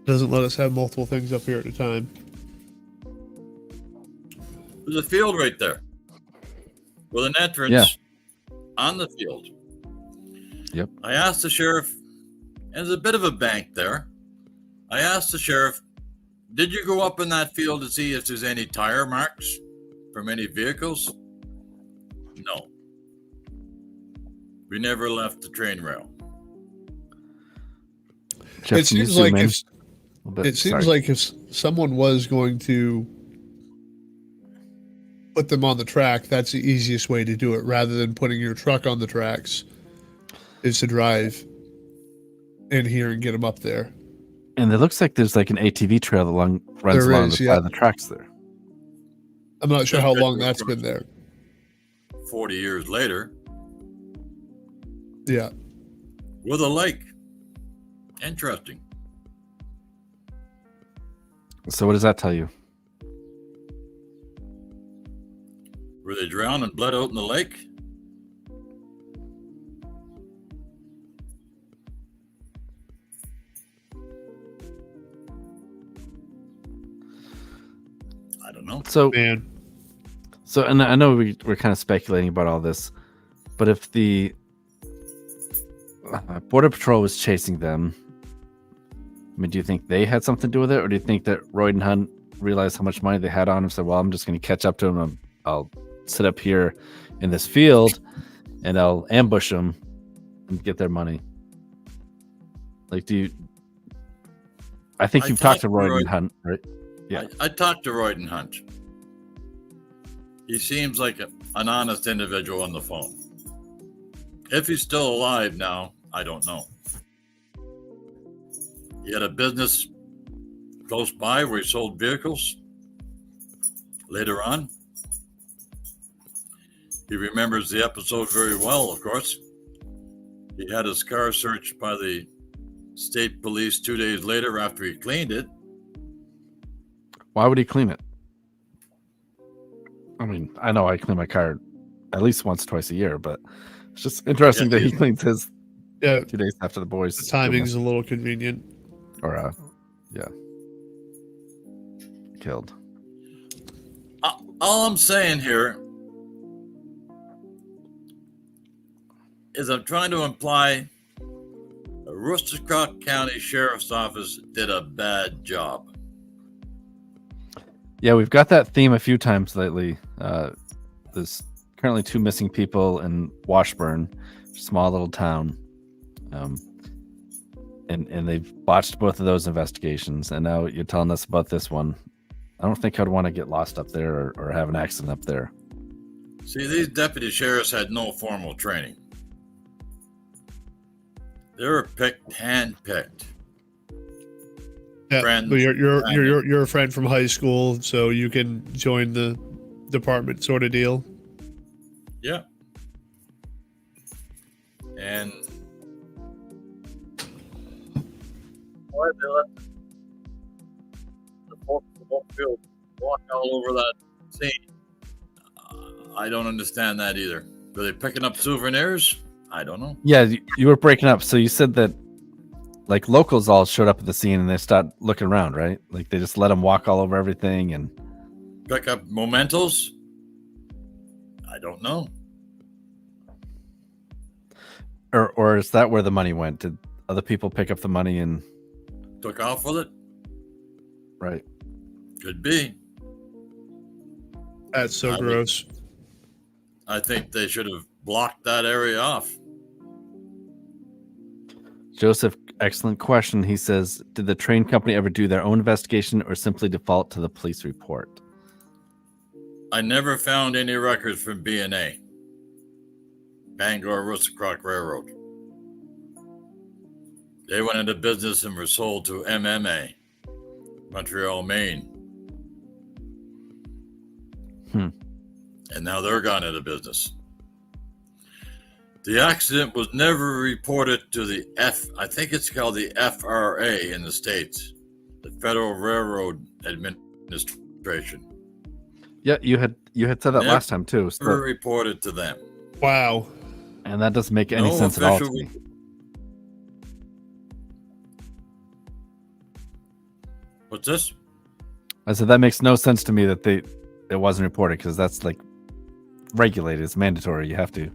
Doesn't let us have multiple things up here at a time. There's a field right there with an entrance on the field. Yep. I asked the sheriff, and there's a bit of a bank there. I asked the sheriff, did you go up in that field to see if there's any tire marks from any vehicles? No. We never left the train rail. Jeff, it seems like if someone was going to put them on the track, that's the easiest way to do it, rather than putting your truck on the tracks, is to drive in here and get them up there. And it looks like there's like an ATV trail that runs along the side of the tracks there. I'm not sure how long that's been there. 40 years later. Yeah. With a lake. Interesting. So what does that tell you? Were they drowned and bled out in the lake? I don't know. So, and I know we're kind of speculating about all this, but if the Border Patrol was chasing them, I mean, do you think they had something to do with it, or do you think that Royd and Hunt realized how much money they had on him and said, well, I'm just going to catch up to him. I'll sit up here in this field and I'll ambush them and get their money. Like, I think you've talked to Royd and Hunt, right? Yeah. I talked to Royd and Hunt. He seems like an honest individual on the phone. If he's still alive now, I don't know. He had a business close by where he sold vehicles. Later on, he remembers the episode very well, of course. He had his car searched by the state police 2 days later after he cleaned it. Why would he clean it? I mean, I know I clean my car at least once, twice a year, but it's just interesting that he cleans his 2 days after the boys. The timing's a little convenient. Or, yeah. killed. All I'm saying here is I'm trying to imply the Aroostook County Sheriff's Office did a bad job. Yeah, we've got that theme a few times lately. There's currently 2 missing people in Washburn, small little town. And they've botched both of those investigations. And now you're telling us about this one. I don't think I'd want to get lost up there or have an accident up there. See, these deputy sheriffs had no formal training. They were hand-picked. Yeah, Friends, but you're a friend from high school, so you can join the department sort of deal. Yeah. And why they let the folks from Oakfield walk all over that scene? I don't understand that either. Were they picking up souvenirs? I don't know. Yeah, you were breaking up. So you said that like locals all showed up at the scene and they start looking around, right? Like they just let them walk all over everything and Pick up mementos? I don't know. or is that where the money went? Did other people pick up the money and Took off with it? right? Could be. That's so I would- gross. I think they should have blocked that area off. Joseph, excellent question. He says, did the train company ever do their own investigation or simply default to the police report? I never found any records from B&A, Bangor Aroostook Railroad. They went into business and were sold to MMA, Montreal, Maine. And now they're gone out of business. The accident was never reported to the I think it's called the FRA in the States, the Federal Railroad Administration. Yeah, you had said that last time too. Never reported to them. Wow. And that doesn't make any No sense at all to official- me. What's this? I said that makes no sense to me that it wasn't reported because that's like regulated. It's mandatory. You have to.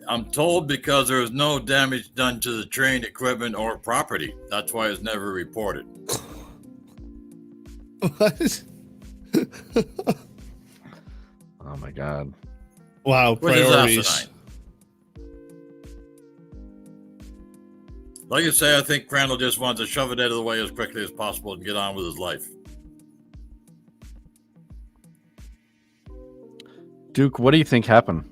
I'm told because there was no damage done to the train equipment or property. That's why it's never reported. What? Oh my god. Wow, Which is priorities. asinine. Like I say, I think Crandall just wants to shove it out of the way as quickly as possible and get on with his life. Duke, what do you think happened?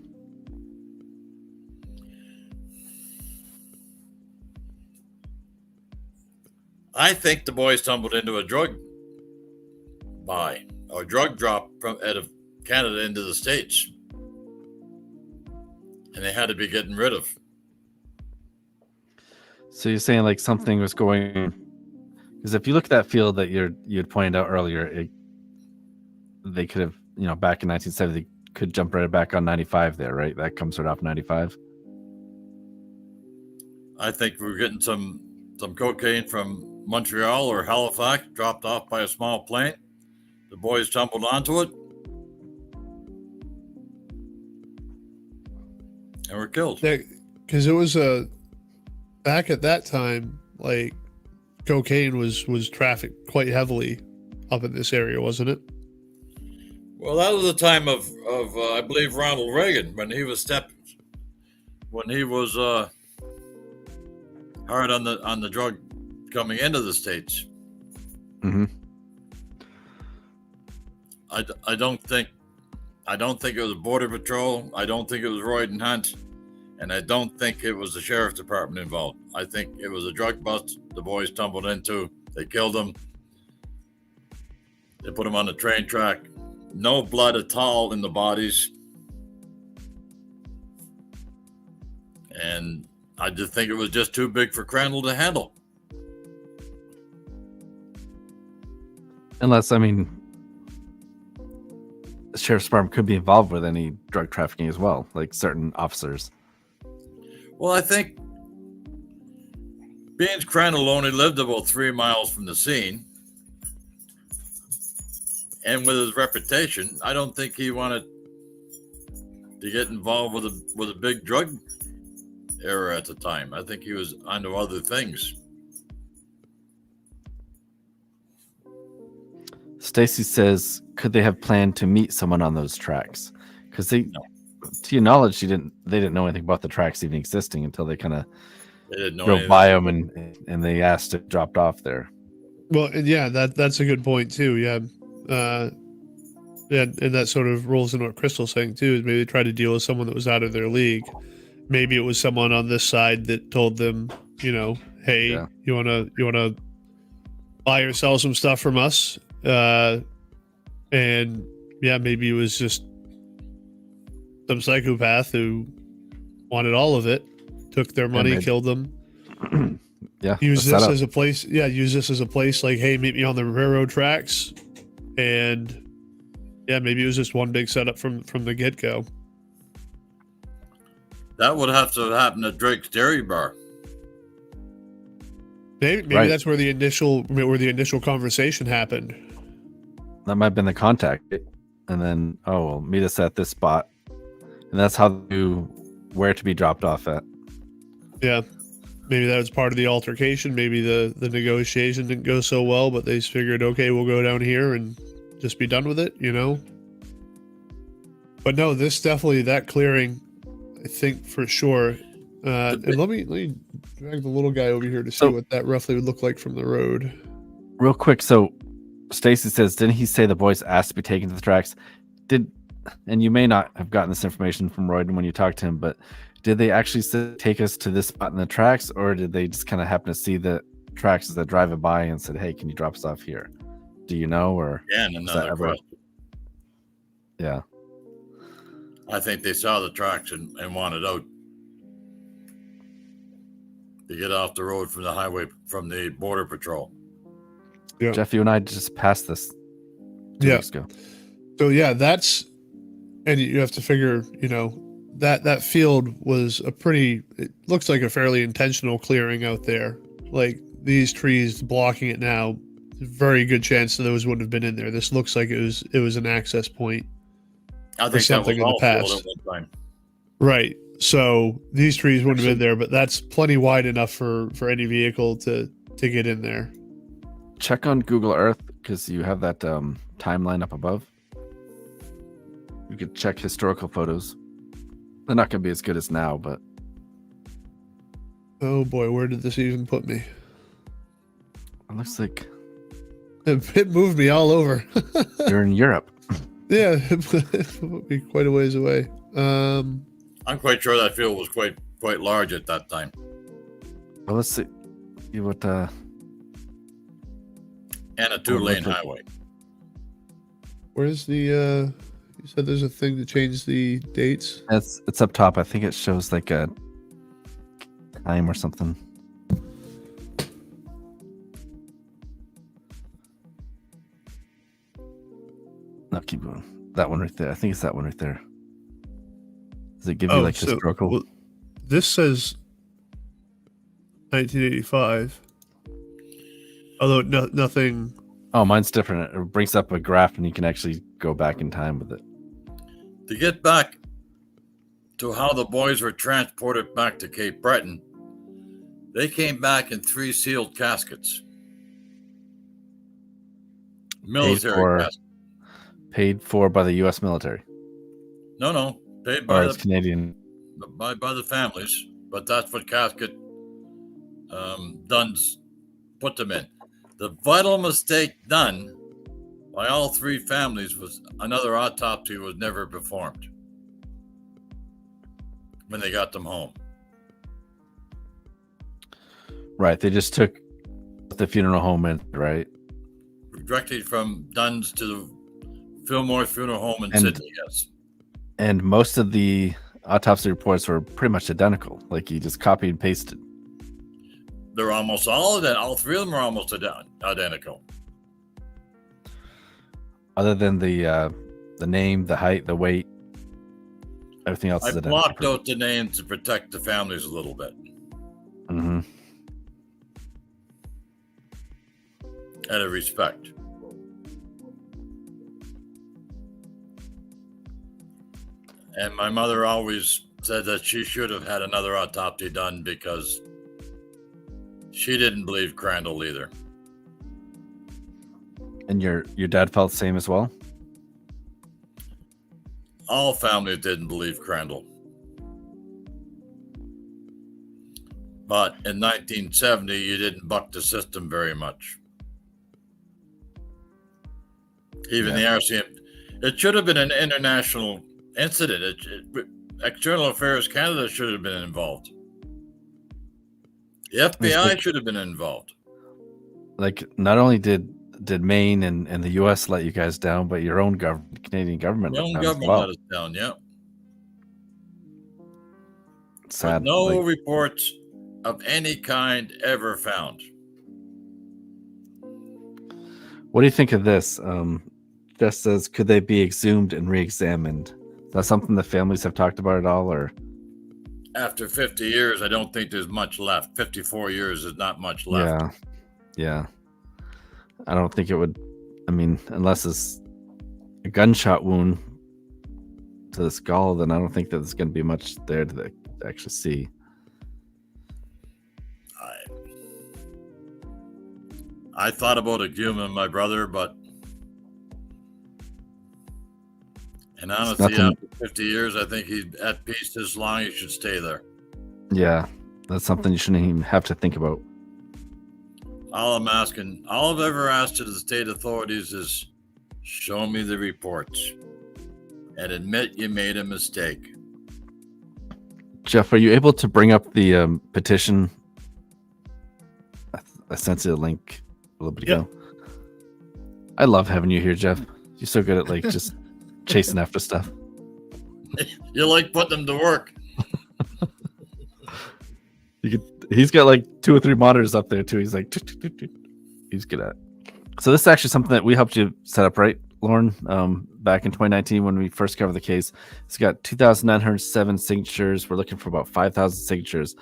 I think the boys tumbled into a drug drop from out of Canada into the States. And they had to be getting rid of. So you're saying like something was going, because if you look at that field that you'd pointed out earlier, they could have, back in 1970, they could jump right back on 95 there, right? That comes right off 95. I think we were getting some cocaine from Montreal or Halifax, dropped off by a small plane. The boys tumbled onto it and were killed. Because it was back at that time, like cocaine was trafficked quite heavily up in this area, wasn't it? Well, that was the time of I believe Ronald Reagan when he was hard on the drug coming into the States. Mm-hmm. I don't think it was Border Patrol. I don't think it was Royden Hunt, and I don't think it was the Sheriff's Department involved. I think it was a drug bust the boys tumbled into. They killed him. They put him on the train track. No blood at all in the bodies, and I just think it was just too big for Crandall to handle. Unless, the Sheriff's Department could be involved with any drug trafficking as well, like certain officers. Well, I think being Crandall only lived about 3 miles from the scene, And with his reputation, I don't think he wanted to get involved with a big drug era at the time. I think he was onto other things. Stacy says, could they have planned to meet someone on those tracks? Because to your knowledge, they didn't know anything about the tracks even existing until they kind of drove by them and they asked it dropped off there. Well, and yeah, that's a good point too. Yeah. And that sort of rolls into what Crystal's saying too, is maybe they tried to deal with someone that was out of their league. Maybe it was someone on this side that told them, hey, you wanna buy or sell some stuff from us? And yeah, maybe it was just some psychopath who wanted all of it, took their money, killed them. Use this as a place. Yeah, use this as a place. Like, hey, meet me on the railroad tracks, and yeah, maybe it was just one big setup from the get go. That would have to happen at Drake's Dairy Bar. Maybe that's where the initial conversation happened. That might have been the contact, and then meet us at this spot, and that's how they knew where to be dropped off at. Yeah. Maybe that was part of the altercation. Maybe the negotiation didn't go so well, but they figured, okay, we'll go down here and just be done with it, But no, this definitely, that clearing, I think for sure. And let me drag the little guy over here to see what that roughly would look like from the road. Real quick, so Stacy says, didn't he say the boys asked to be taken to the tracks? And you may not have gotten this information from Royden when you talked to him, but did they actually take us to this spot in the tracks, or did they just kind of happen to see the tracks as they're driving by and said, hey, can you drop us off here? Do you know? Or yeah. I think they saw the tracks and wanted out to get off the road from the highway, from the border patrol. Yeah. Jeff, you and I just passed this 2 weeks ago. So yeah, and you have to figure, that field was it looks like a fairly intentional clearing out there. Like, these trees blocking it now, very good chance that those wouldn't have been in there. This looks like it was an access point. I think something in the past. Right. So these trees wouldn't have been there, but that's plenty wide enough for any vehicle to get in there. Check on Google Earth, because you have that timeline up above. You could check historical photos. They're not going to be as good as now, but... Oh boy, where did this even put me? It looks like... It moved me all over. You're in Europe. Yeah, it would be quite a ways away. I'm quite sure that field was quite large at that time. Well, let's see what... And a 2-lane highway. Where's the... You said there's a thing to change the dates? It's up top. I think it shows like a time or something. No, keep going. That one right there. I think it's that one right there. Does it give you historical? Well, this says 1985. Although nothing. Oh, mine's different. It brings up a graph and you can actually go back in time with it. To get back to how the boys were transported back to Cape Breton, they came back in 3 sealed caskets. Military caskets. Paid for by the U.S. military. No. Paid by the Canadian. By the families, but that's what casket Dunn's put them in. The vital mistake done by all 3 families was another autopsy was never performed when they got them home. Right. They just took the funeral home in, right? Directly from Dunn's to the Fillmore Funeral Home in Sydney, yes. And most of the autopsy reports were pretty much identical. Like, you just copy and pasted. They're almost all 3 of them are almost identical. Other than the name, the height, the weight, everything else is identical. I blocked out the names to protect the families a little bit. Mm-hmm. Out of respect. And my mother always said that she should have had another autopsy done because she didn't believe Crandall either. And your dad felt the same as well? All families didn't believe Crandall. But in 1970, you didn't buck the system very much. Even the RCM, it should have been an international incident. External Affairs Canada should have been involved. The FBI should have been involved. Like, not only did Maine and the U.S. let you guys down, but your own Canadian government The own let down as government well. let us down, yeah. Sad. But no reports of any kind ever found. What do you think of this? Just says, could they be exhumed and re-examined? Is that something the families have talked about at all, or? After 50 years, I don't think there's much left. 54 years is not much left. Yeah. I don't think it would. I mean, unless it's a gunshot wound to the skull, then I don't think that there's going to be much there to actually see. I thought about exhuming my brother, but and honestly, after 50 years, I think he's at peace this long. He should stay there. Yeah, that's something you shouldn't even have to think about. All I've ever asked to the state authorities is show me the reports and admit you made a mistake. Jeff, are you able to bring up the petition? I sent you a link a little bit ago. I love having you here, Jeff. You're so good at like just chasing after stuff. You like putting them to work. He's got like 2 or 3 monitors up there too. He's like, he's good at it. So this is actually something that we helped you set up, right, Lorne? Back in 2019 when we first covered the case. It's got 2,907 signatures. We're looking for about 5,000 signatures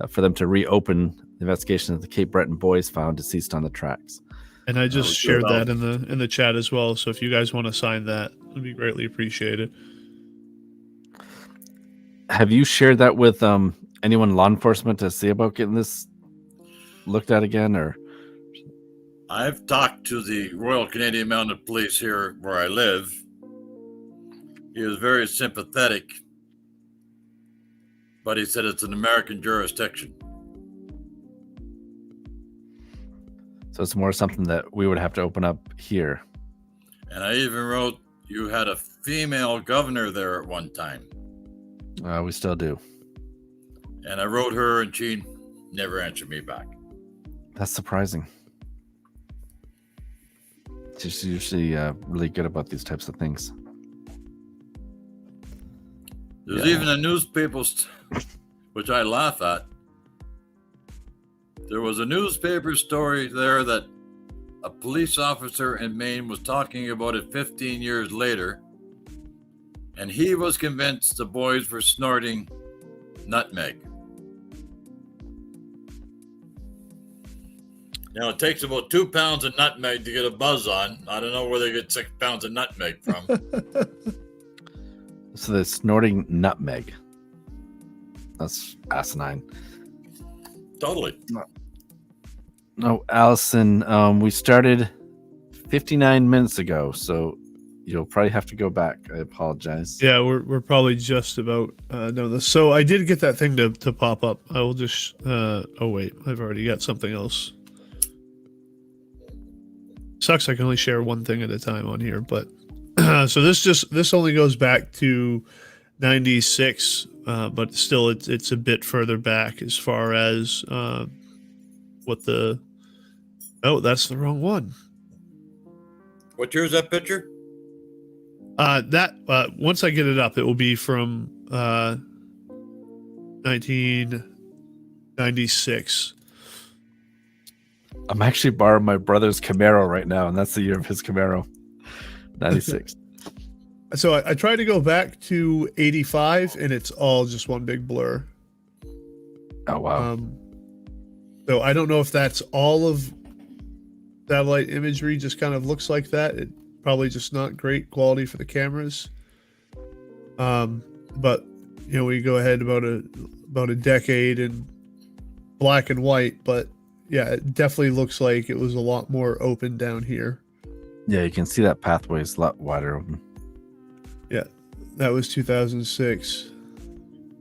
for them to reopen the investigation of the Cape Breton boys found deceased on the tracks. And I just shared that in the chat as well. So if you guys want to sign that, it would be greatly appreciated. Have you shared that with anyone in law enforcement to see about getting this looked at again, or? I've talked to the Royal Canadian Mounted Police here where I live. He was very sympathetic, but he said it's an American jurisdiction. So it's more something that we would have to open up here. And I even wrote, you had a female governor there at one time. We still do. And I wrote her and she never answered me back. That's surprising. She's usually really good about these types of things. There's even a newspaper, which I laugh at. There was a newspaper story there that a police officer in Maine was talking about it 15 years later, and he was convinced the boys were snorting nutmeg. Now, it takes about 2 pounds of nutmeg to get a buzz on. I don't know where they get 6 pounds of nutmeg from. So they're snorting nutmeg. That's asinine. Totally. No, Allison, we started 59 minutes ago, so you'll probably have to go back. I apologize. Yeah, we're probably just about done this. So I did get that thing to pop up. I will just oh wait, I've already got something else. Sucks I can only share one thing at a time on here, but so this only goes back to 96, but still it's a bit further back as far as what the that's the wrong one. What year is that picture? That once I get it up, it will be from 1996. I'm actually borrowing my brother's Camaro right now, and that's the year of his Camaro, 96. So I tried to go back to 85, and it's all just one big blur. Oh, wow. So I don't know if that's all of satellite imagery just kind of looks like that. It probably just not great quality for the cameras. but we go ahead about a decade in black and white, but yeah, it definitely looks like it was a lot more open down here. Yeah, you can see that pathway is a lot wider open. Yeah, that was 2006,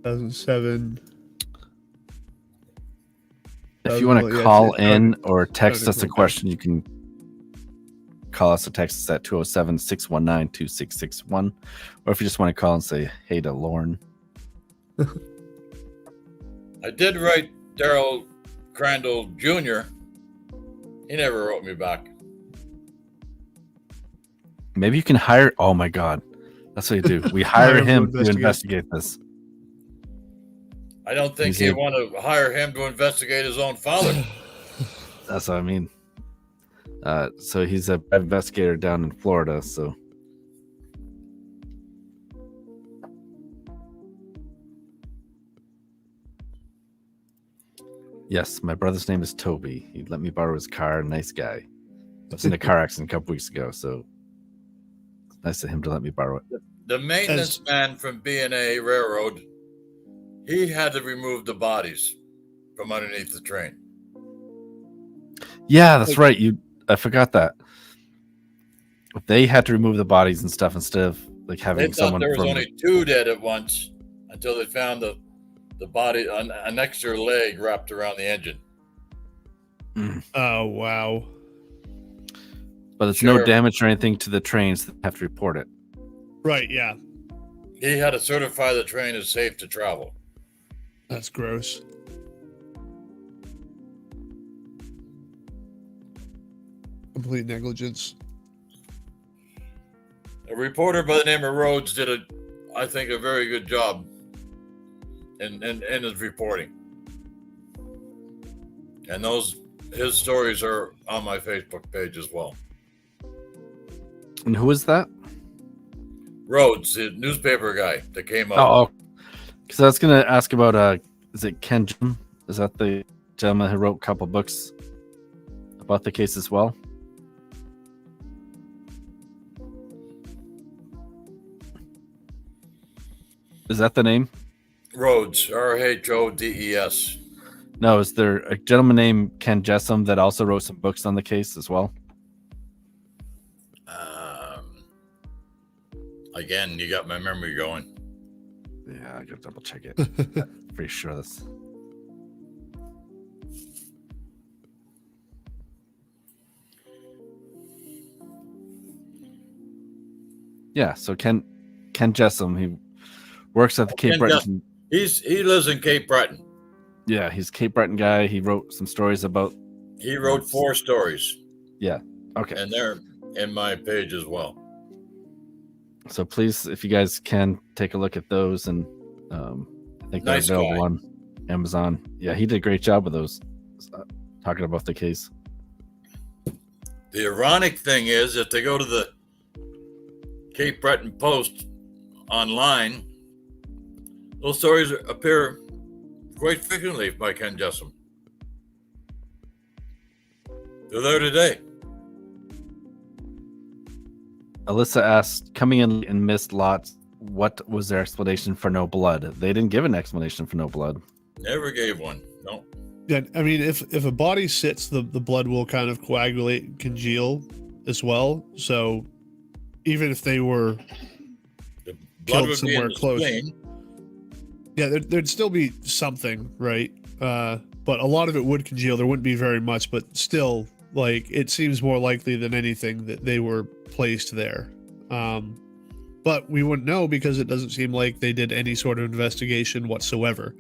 2007. If you want to call in or text us a question, you can call us or text us at 207-619-2661. Or if you just want to call and say hey to Lorne. I did write Daryl Crandall Jr. He never wrote me back. Maybe you can hire. Oh my God. That's what you do. We hire him to investigate this. I don't think you want to hire him to investigate his own father. That's what I mean. So he's a investigator down in Florida. So yes, my brother's name is Toby. He let me borrow his car. Nice guy. I was in a car accident a couple weeks ago, so it's nice of him to let me borrow it. The maintenance man from B&A Railroad, he had to remove the bodies from underneath the train. Yeah, that's right. I forgot that. They had to remove the bodies and stuff instead of like having someone. There was only 2 dead at once until they found the body, an extra leg wrapped around the engine. Oh wow! But it's no damage or anything to the trains that have to report it. Right? Yeah. He had to certify the train is safe to travel. That's gross. Complete negligence. A reporter by the name of Rhodes did I think, a very good job in his reporting. And his stories are on my Facebook page as well. And who is that? Rhodes, the newspaper guy that came up. Oh, because I was going to ask about, is it Ken Jim? Is that the gentleman who wrote a couple books about the case as well? Is that the name? Rhodes, Rhodes. No, is there a gentleman named Ken Jessam that also wrote some books on the case as well? Again, you got my memory going. Yeah, I gotta double check it. Pretty sure that's. Yeah, so Ken Jessam, he works at the Cape Breton. He lives in Cape Breton. Yeah, he's a Cape Breton guy. He wrote some stories about. He wrote 4 stories. Yeah. Okay. And they're in my page as well. So please, if you guys can, take a look at those, and I think they're available on Amazon. Yeah, he did a great job with those, talking about the case. The ironic thing is, if they go to the Cape Breton Post online, those stories appear quite frequently by Ken Jessam. They're there today. Alyssa asked, coming in and missed lots, what was their explanation for no blood? They didn't give an explanation for no blood. Never gave one. No. Yeah, I mean, if a body sits, the blood will kind of coagulate and congeal as well. So even if they were killed somewhere close, yeah, there'd still be something, right? But a lot of it would congeal. There wouldn't be very much, but still, like, it seems more likely than anything that they were placed there. But we wouldn't know because it doesn't seem like they did any sort of investigation whatsoever.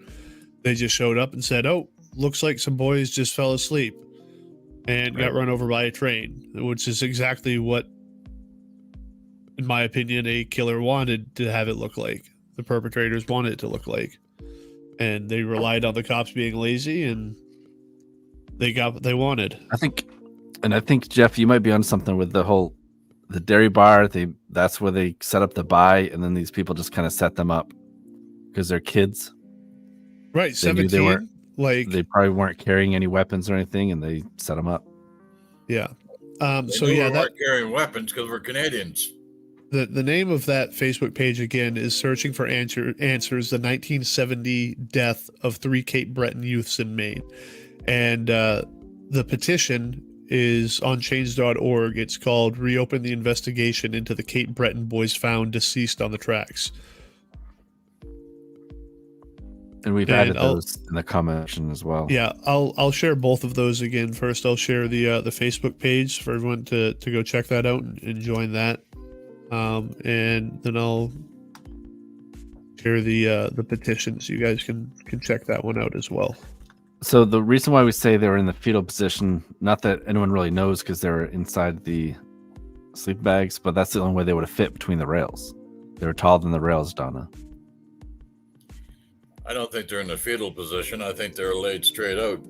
They just showed up and said, oh, looks like some boys just fell asleep and got run over by a train, which is exactly what, in my opinion, a killer wanted to have it look like. The perpetrators wanted it to look like. And they relied on the cops being lazy, and they got what they wanted. I think, Jeff, you might be on something with the dairy bar. That's where they set up the buy, and then these people just kind of set them up because they're kids. Right, 17. They probably weren't carrying any weapons or anything, and they set them up. Yeah. They weren't carrying weapons because we're Canadians. The name of that Facebook page again is Searching for Answers, the 1970 death of 3 Cape Breton youths in Maine. And the petition is on change.org. It's called Reopen the Investigation into the Cape Breton Boys Found Deceased on the Tracks. And we've added those in the comment section as well. Yeah, I'll share both of those again. First, I'll share the Facebook page for everyone to go check that out and join that. And then I'll share the petition so you guys can check that one out as well. So the reason why we say they were in the fetal position, not that anyone really knows because they were inside the sleep bags, but that's the only way they would have fit between the rails. They were taller than the rails, Donna. I don't think they're in the fetal position. I think they're laid straight out.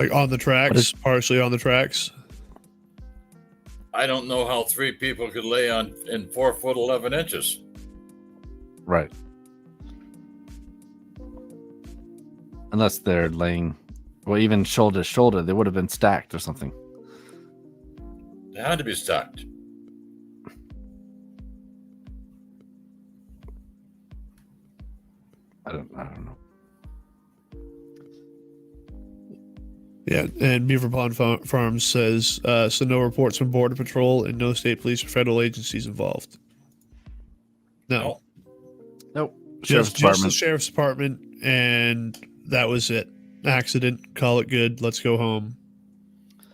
Like on the tracks, partially on the tracks. I don't know how 3 people could lay in 4 foot 11 inches. Right. Unless they're laying, well, even shoulder to shoulder, they would have been stacked or something. They had to be stacked. I don't know. Yeah, and Beaver Pond Farms says, so no reports from Border Patrol and no state police or federal agencies involved. No. Nope. Just the Sheriff's Department, and that was it. Accident, call it good, let's go home.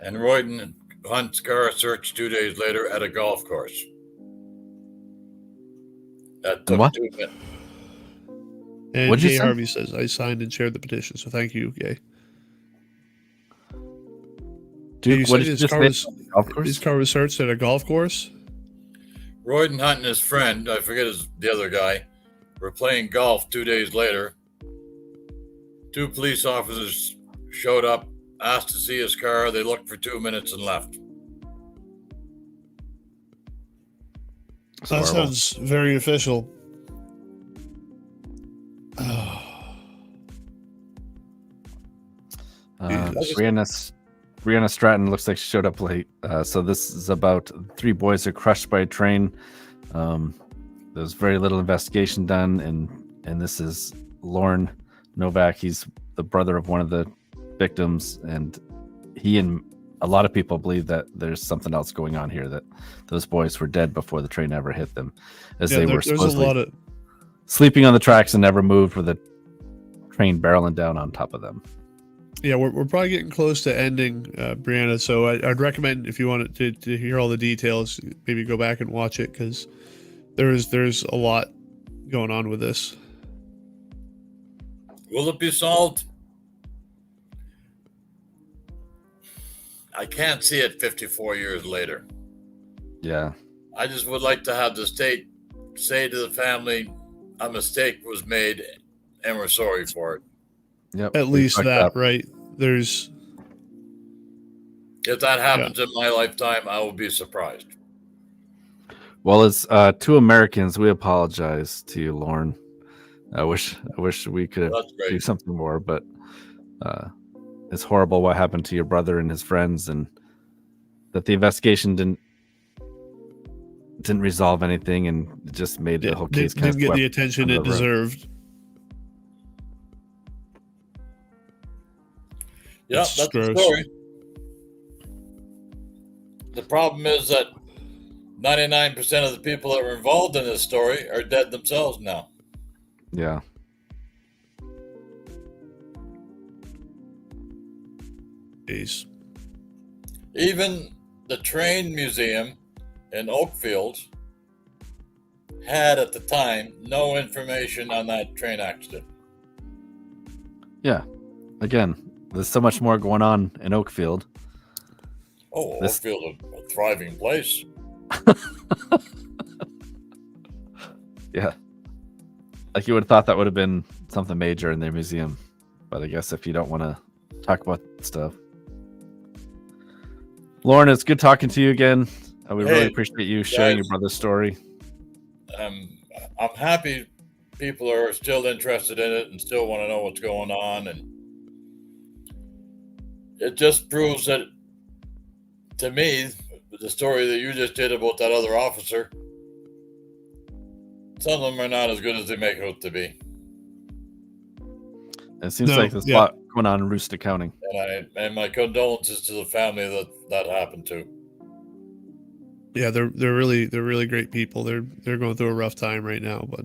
And Royden Hunt's car searched 2 days later at a golf course. That took what? 2 minutes. And Gay Harvey says, I signed and shared the petition, so thank you, Gay. Dude, what did you just say? His car was searched at a golf course? Royden Hunt and his friend, I forget the other guy, were playing golf 2 days later. 2 police officers showed up, asked to see his car. They looked for 2 minutes and left. That sounds very official. Brianna Stratton looks like she showed up late. So this is about 3 boys are crushed by a train. There's very little investigation done, and this is Lorne Novak. He's the brother of one of the victims, and he and a lot of people believe that there's something else going on here, that those boys were dead before the train ever hit them, they were supposedly sleeping on the tracks and never moved with the train barreling down on top of them. Yeah, we're probably getting close to ending, Brianna. So I'd recommend, if you want to hear all the details, maybe go back and watch it, because there's a lot going on with this. Will it be solved? I can't see it 54 years later. Yeah. I just would like to have the state say to the family, a mistake was made and we're sorry for it. Yep. At least that, right? There's. If that happens in my lifetime, I will be surprised. Well, as 2 Americans, we apologize to you, Lorne. I wish we could do something more, but it's horrible what happened to your brother and his friends, and that the investigation didn't resolve anything, and it just made the whole case didn't get the attention it deserved. Yeah, that's the story. The problem is that 99% of the people that were involved in this story are dead themselves now. Yeah. Jeez. Even the train museum in Oakfield had at the time no information on that train accident. Yeah. Again, there's so much more going on in Oakfield. Oh, Oakfield, a thriving place. Yeah. Like you would have thought that would have been something major in their museum. But I guess if you don't want to talk about stuff. Lauren, it's good talking to you again. We really appreciate you sharing your brother's story. I'm happy people are still interested in it and still want to know what's going on. And it just proves that, to me, the story that you just did about that other officer. Some of them are not as good as they make out to be. It seems like there's a lot going on in Aroostook County. And my condolences to the family that happened to. Yeah, they're really great people. They're going through a rough time right now, but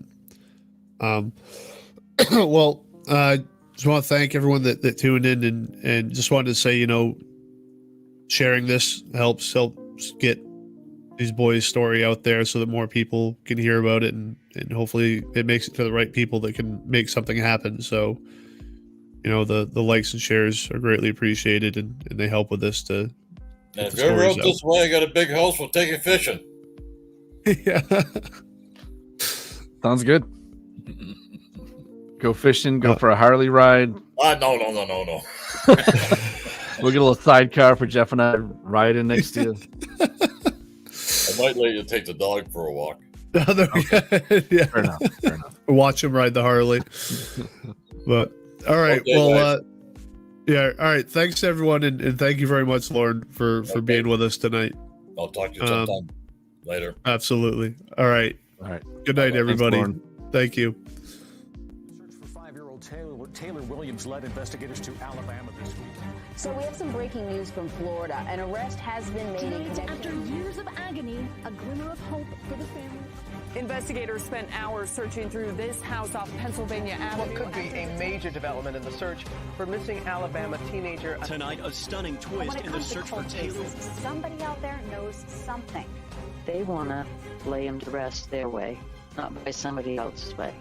well, just want to thank everyone that tuned in and just wanted to say, sharing this helps get these boys' story out there so that more people can hear about it, and hopefully it makes it to the right people that can make something happen. So, the likes and shares are greatly appreciated, and they help with this to. And if you're ever out this way, I got a big house, we'll take you fishing. Yeah. Sounds good. Go fishing, go for a Harley ride. No. We'll get a little sidecar for Jeff and I riding next to you. I might let you take the dog for a walk. Okay. Yeah. Fair enough. Watch him ride the Harley. But all right, okay, yeah, all right. Thanks everyone, and thank you very much, Lorne, for being with us tonight. I'll talk to you sometime later. Absolutely. All right. Good night, everybody. Thanks, thank you. Search for 5-year-old Taylor Williams led investigators to Alabama this week. So we have some breaking news from Florida. An arrest has been made in connection. After years of agony, a glimmer of hope for the family. Investigators spent hours searching through this house off Pennsylvania Avenue. What could be a major development in the search for missing Alabama teenager. Tonight, a stunning twist in the search for Taylor. Somebody out there knows something. They want to lay him to rest their way, not by somebody else's way.